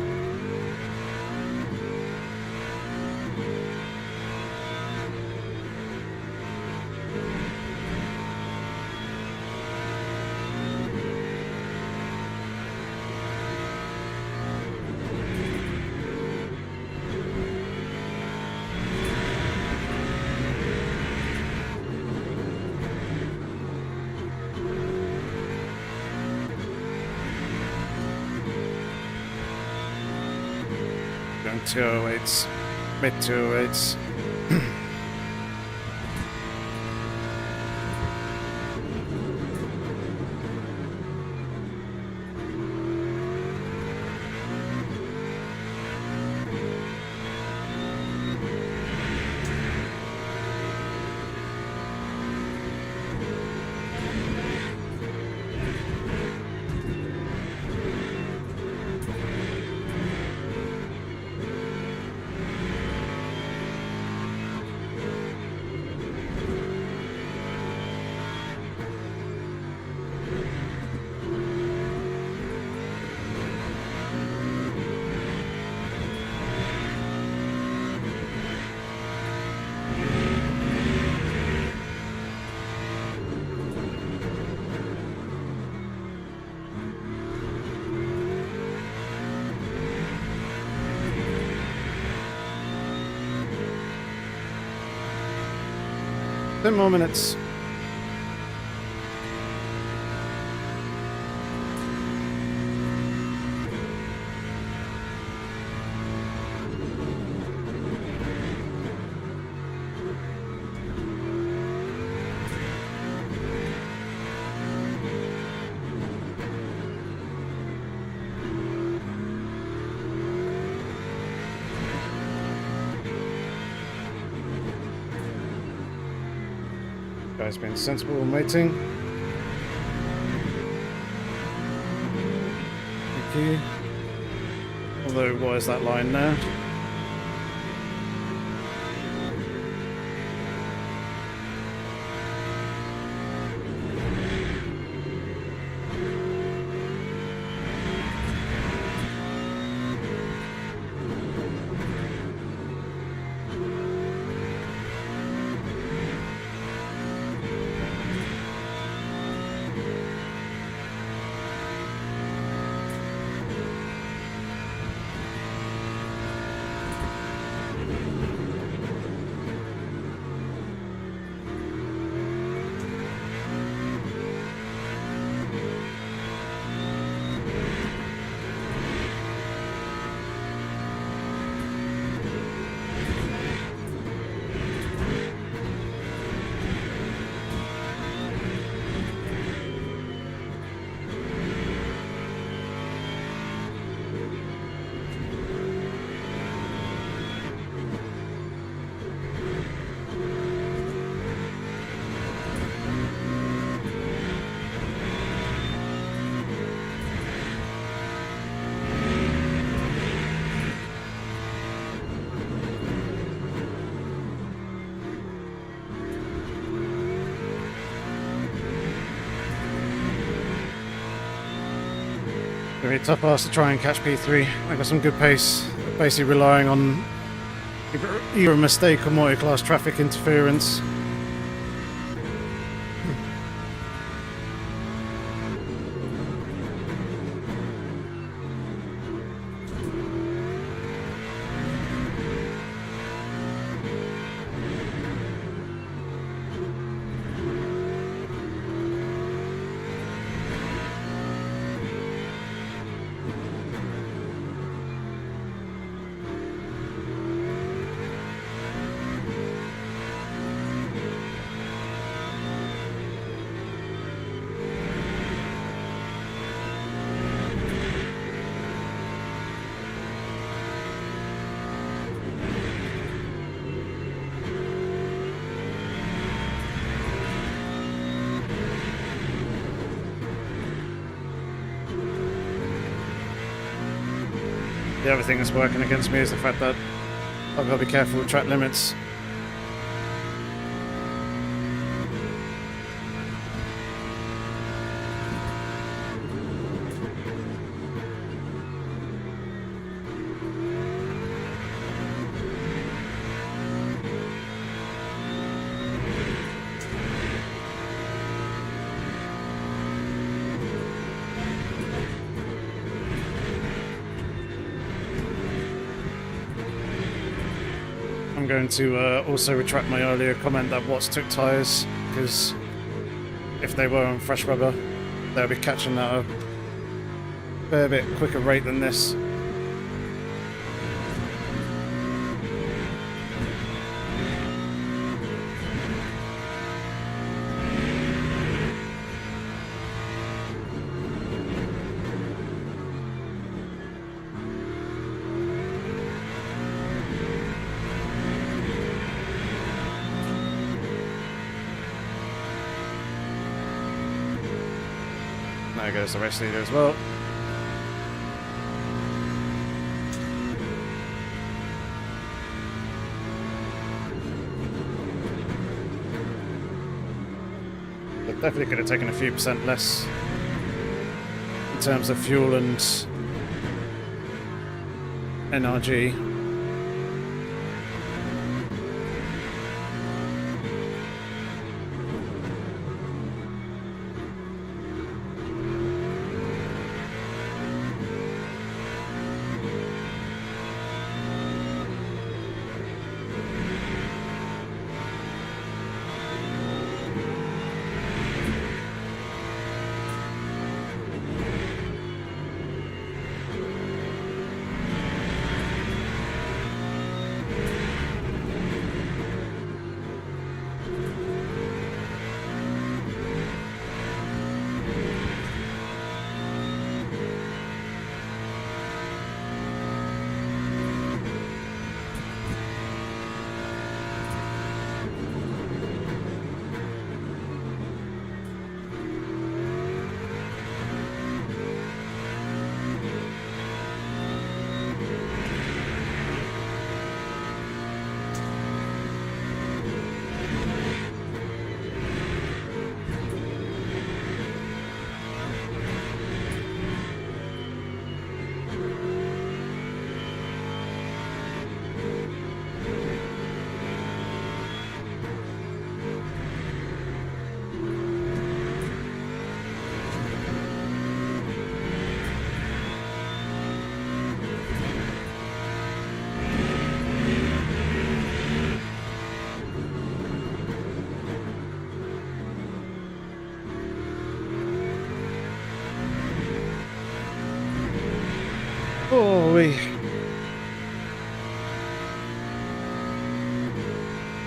Going 208s, mid 208s. Ten more minutes. Guys being sensible and waiting. Thank you. Although, what is that line now? Gonna be a tough ask to try and catch P3. I got some good pace, basically relying on either a mistake or multi-class traffic interference. The other thing that's working against me is the fact that I've got to be careful with track limits. I'm going to also retract my earlier comment that Watts took tyres, because if they were on fresh rubber, they'll be catching that at a fair bit quicker rate than this. There goes the race leader as well. But definitely could have taken a few percent less in terms of fuel and NRG.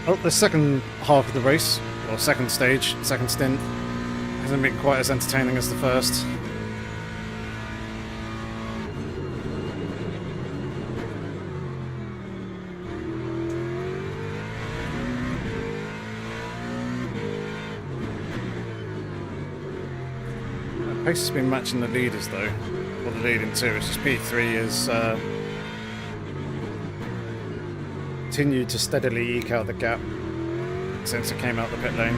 Well, the second half of the race, or second stage, second stint, hasn't been quite as entertaining as the first. The pace has been matching the leaders though, or the leading two. It's just P3 is continued to steadily eke out the gap since it came out the pit lane.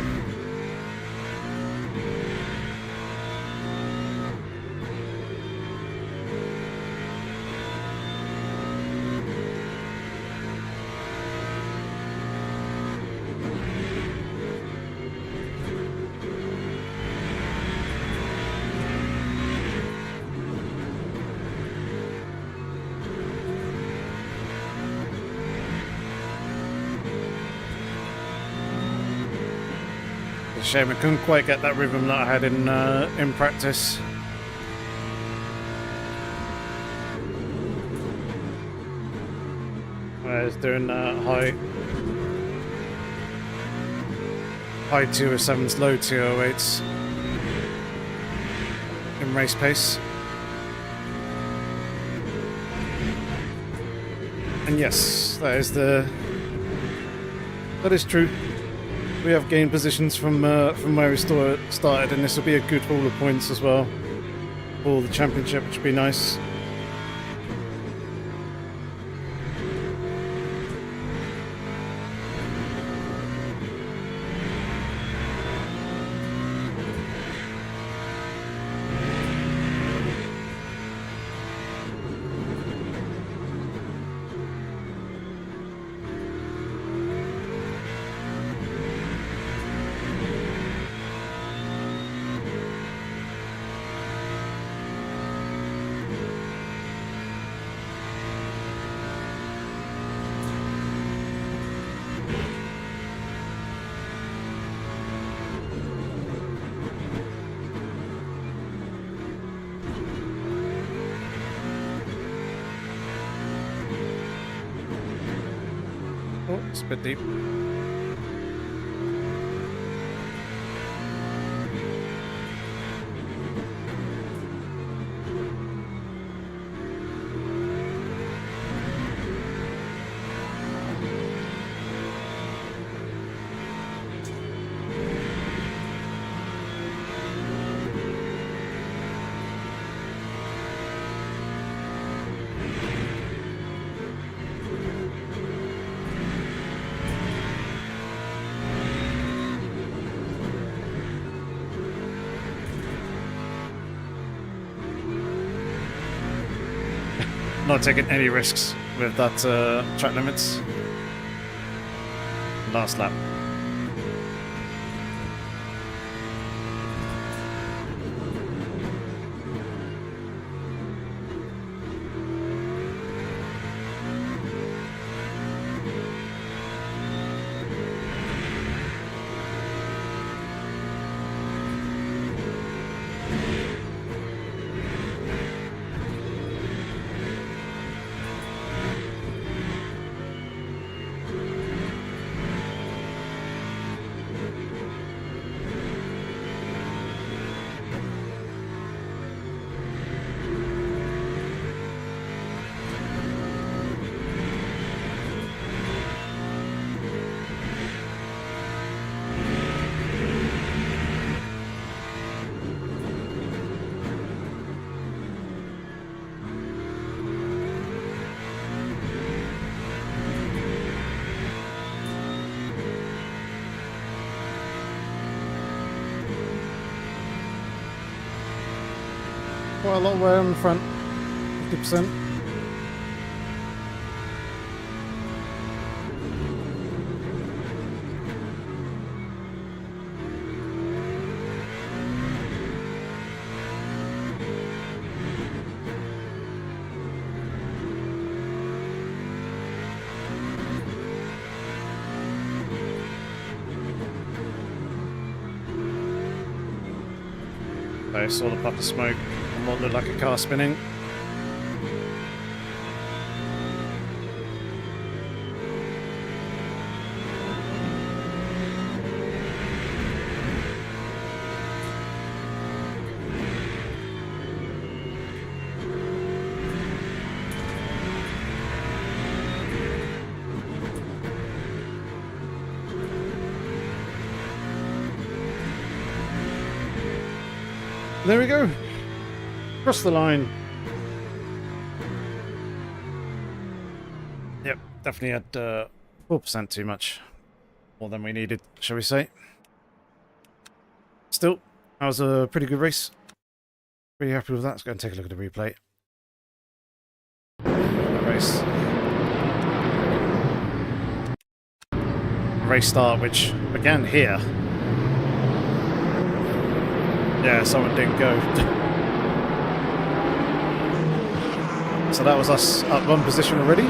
It's a shame I couldn't quite get that rhythm that I had in practice. I was doing high 207s, low 208s in race pace. And yes, that is true. We have gained positions from where we started, and this will be a good haul of points as well for the championship, which would be nice. Oh, it's a bit deep. Not taking any risks with that track limits. Last lap. Quite a lot way on the front, 50%. I saw the puff of smoke and what looked like a car spinning. There we go. Across the line. Yep, definitely had 4% too much. More than we needed, shall we say. Still, that was a pretty good race. Pretty happy with that. Let's go and take a look at the replay. Race start, which began here. Yeah, someone didn't go. So that was us up one position already.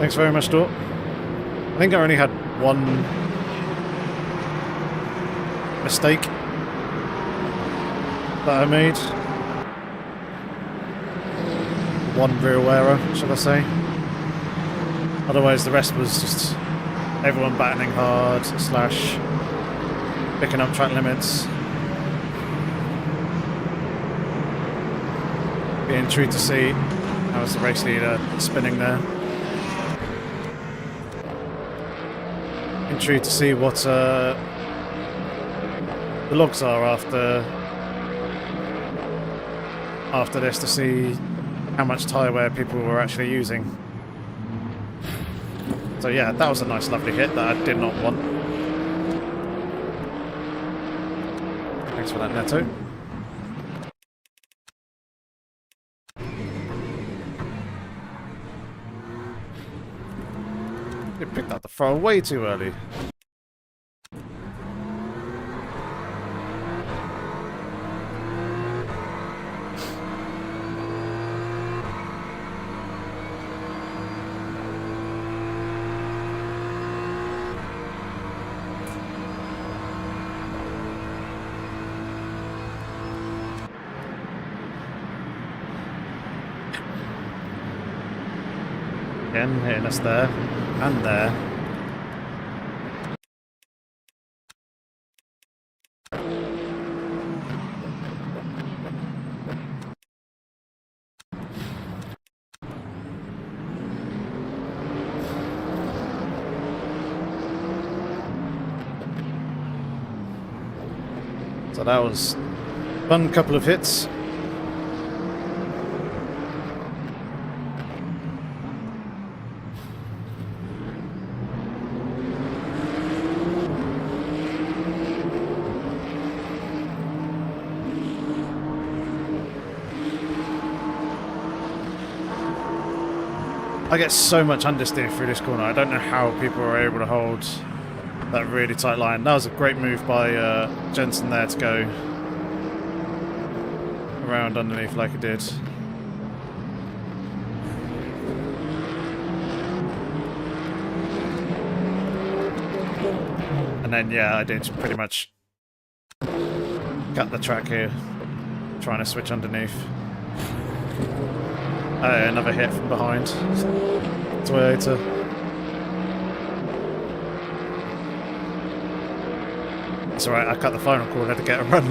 Thanks very much, Dort. I think I only had one mistake that I made. One real error, shall I say. Otherwise, the rest was just everyone battening hard, slash picking up track limits. Being true to see. That was the race leader spinning there. Intrigued to see what the logs are after this, to see how much tyre wear people were actually using. So yeah, that was a nice lovely hit that I did not want. Thanks for that, Neto. You picked up the throw way too early. Again, hitting us there and there. So that was a fun couple of hits. I get so much understeer through this corner. I don't know how people are able to hold that really tight line. That was a great move by Jensen there to go around underneath like he did. And then yeah, I did pretty much cut the track here, trying to switch underneath. Another hit from behind. Toyota. It's alright, I cut the final corner to get a run.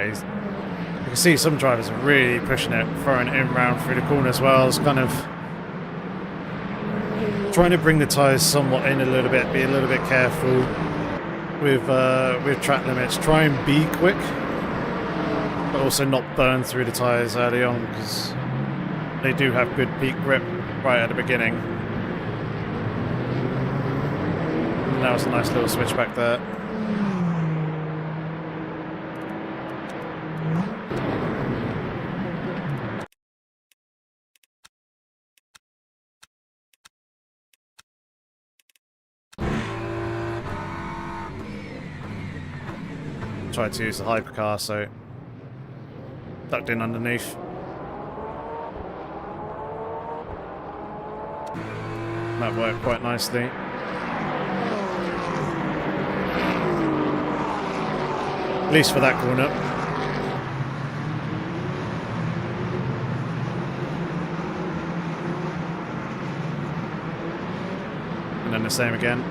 You can see some drivers are really pushing it, throwing it in round through the corner as well. It's kind of trying to bring the tyres somewhat in a little bit, be a little bit careful with track limits. Try and be quick, but also not burn through the tyres early on, because they do have good peak grip right at the beginning. And that was a nice little switch back there. Tried to use the hypercar, so ducked in underneath. That worked quite nicely. At least for that corner. And then the same again.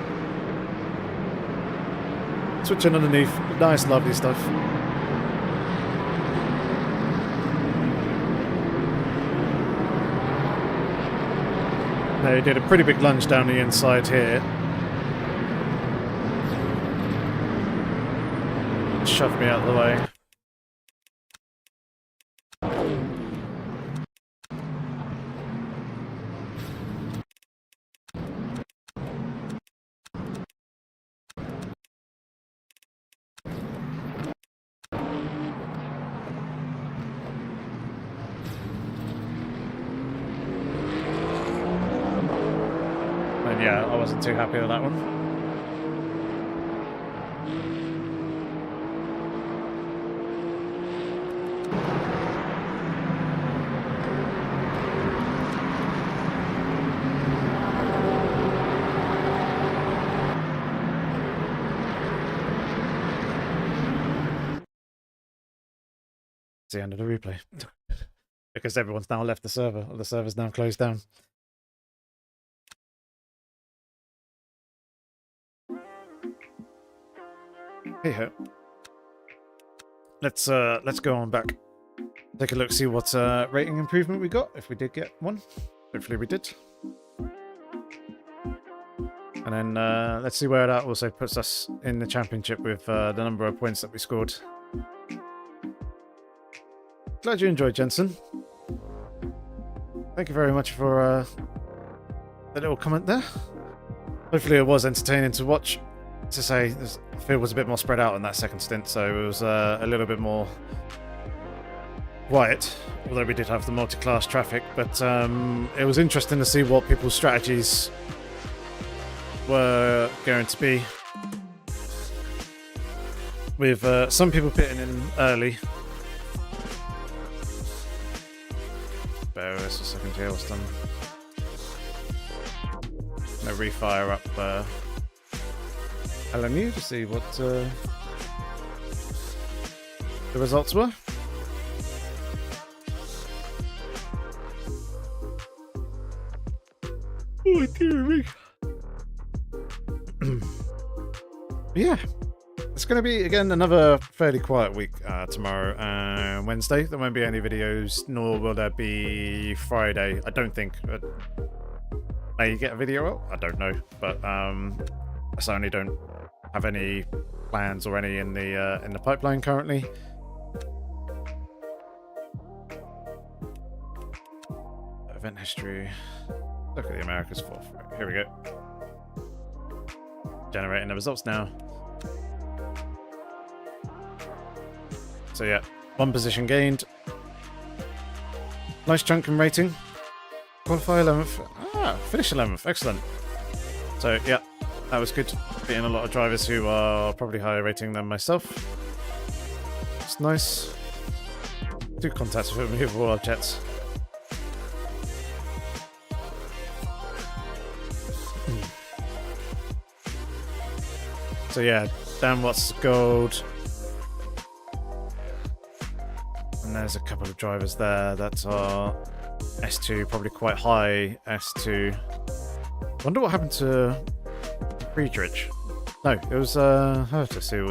Switching underneath, nice lovely stuff. Now he did a pretty big lunge down the inside here. Shoved me out of the way. yeah, I wasn't too happy with that one. It's the end of the replay. Because everyone's now left the server, or the server's now closed down. Hey ho. Let's go on back. Take a look, see what rating improvement we got, if we did get one. Hopefully we did. And then let's see where that also puts us in the championship with the number of points that we scored. Glad you enjoyed, Jensen. Thank you very much for the little comment there. Hopefully it was entertaining to watch. To say, the field was a bit more spread out in that second stint, so it was a little bit more quiet, although we did have the multi-class traffic. But it was interesting to see what people's strategies were going to be. With some people pitting in early. Bear with us a second here, what's done. I'm going to refire up LMU to see what the results were. Oh dear me. Yeah, it's going to be again another fairly quiet week tomorrow and Wednesday. There won't be any videos, nor will there be Friday. I don't think. May you get a video out? I don't know, but I certainly don't have any plans or any in the pipeline currently. Event history. Look at the Americas 4th. Here we go. Generating the results now. So yeah, 1 position gained. Nice chunk in rating. Qualify 11th. Ah, finish 11th. Excellent. So yeah, that was good. Beating a lot of drivers who are probably higher rating than myself. It's nice. 2 contacts with removable objects. So yeah, Dan Watts gold. And there's a couple of drivers there that are S2, probably quite high S2. Wonder what happened to Friedrich. No, it was Hertus who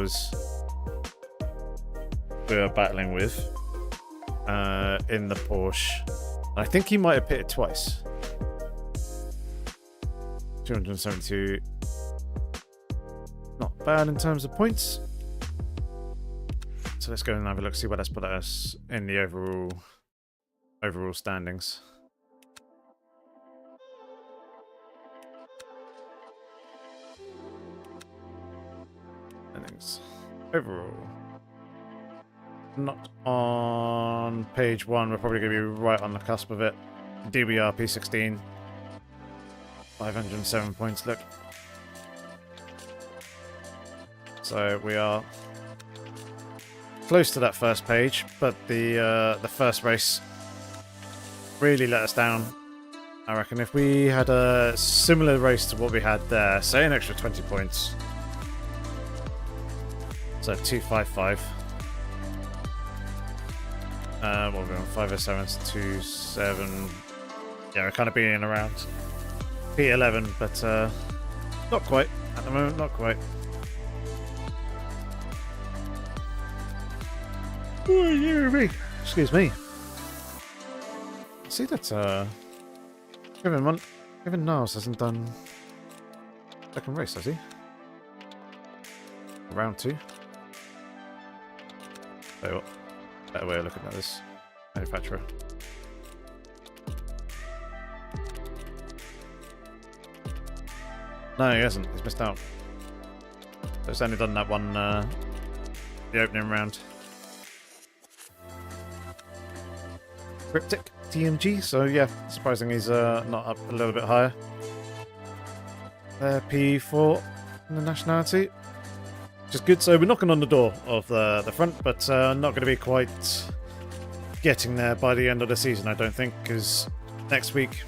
we were battling with in the Porsche. I think he might have pitted twice. 272. Not bad in terms of points. So let's go and have a look, see what that's put us in the overall standings. Standings. Overall. Not on page 1, we're probably going to be right on the cusp of it. DBR P16. 507 points, look. So we are close to that first page, but the first race really let us down. I reckon if we had a similar race to what we had there, say an extra 20 points. So 255. What we're on 507 to 27. Yeah, we're kind of being around P11, but not quite at the moment. Not quite. Oh, excuse me. See that Kevin Niles hasn't done second race, has he? Round 2. Tell you what, better way of looking at this manufacturer. No, he hasn't. He's missed out. So he's only done that one, the opening round. Cryptic TMG, so yeah, surprising he's not up a little bit higher. P4 in the nationality. Which is good. So we're knocking on the door of the front, but not going to be quite getting there by the end of the season, I don't think, because next week,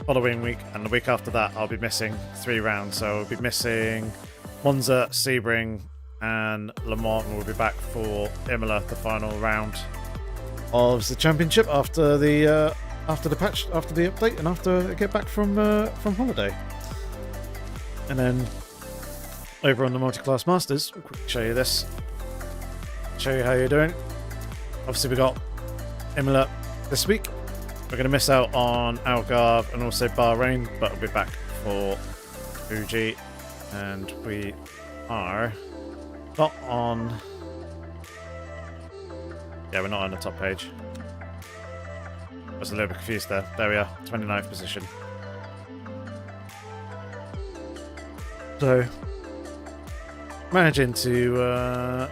following week, and the week after that, I'll be missing 3 rounds. So I'll be missing Monza, Sebring, and Le Mans, and we'll be back for Imola, the final round of the championship after the patch, after the update, and after I get back from holiday. And then over on the Multi-Class Masters, I'll quickly show you this. Show you how you're doing. Obviously, we got Imola this week. We're going to miss out on Algarve and also Bahrain, but we'll be back for Fuji, and we are not on. Yeah, we're not on the top page. I was a little bit confused there. There we are, 29th position. So, managing to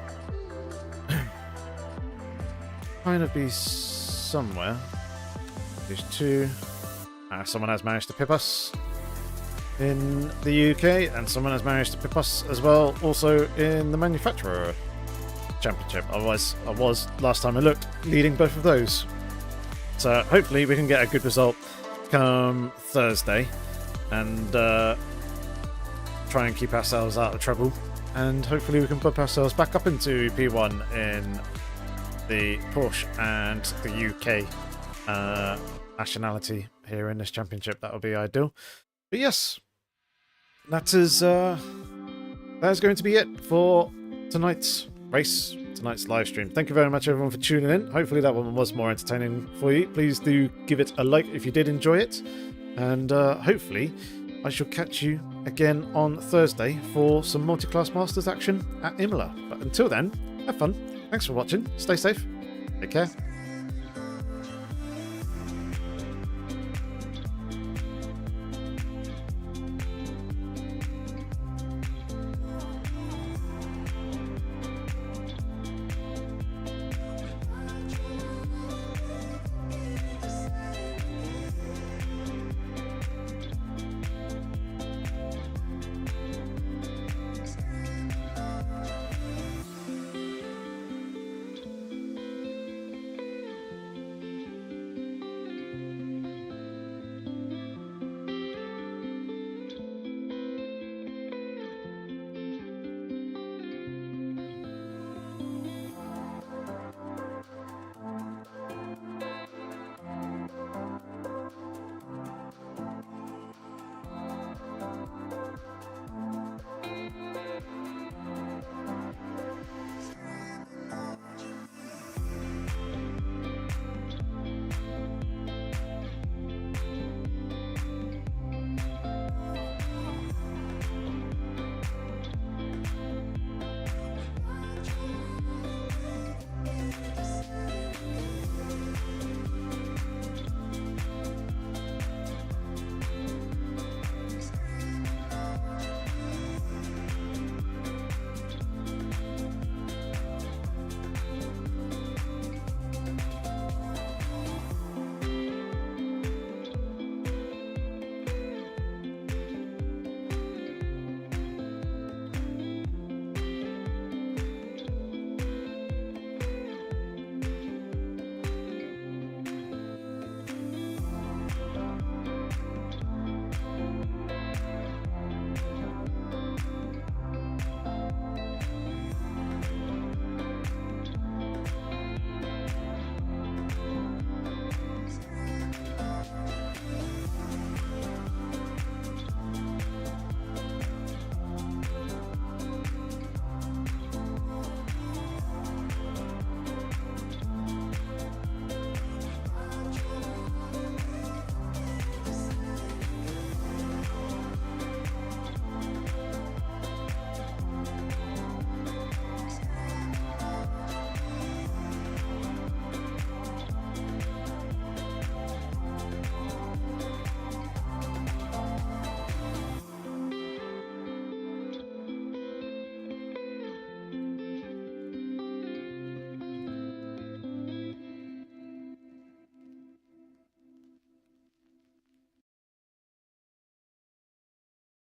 kind of be somewhere. These two. Someone has managed to pip us in the UK, and someone has managed to pip us as well, also in the manufacturer championship. I was last time I looked, leading both of those. So hopefully we can get a good result come Thursday, and try and keep ourselves out of trouble, and hopefully we can bump ourselves back up into P1 in the Porsche and the UK nationality here in this championship. That would be ideal. But yes, that is going to be it for tonight's race, tonight's live stream. Thank you very much everyone for tuning in. Hopefully that one was more entertaining for you. Please do give it a like if you did enjoy it, and hopefully I shall catch you again on Thursday for some Multi-Class Masters action at Imola. But until then, have fun. Thanks for watching. Stay safe. Take care.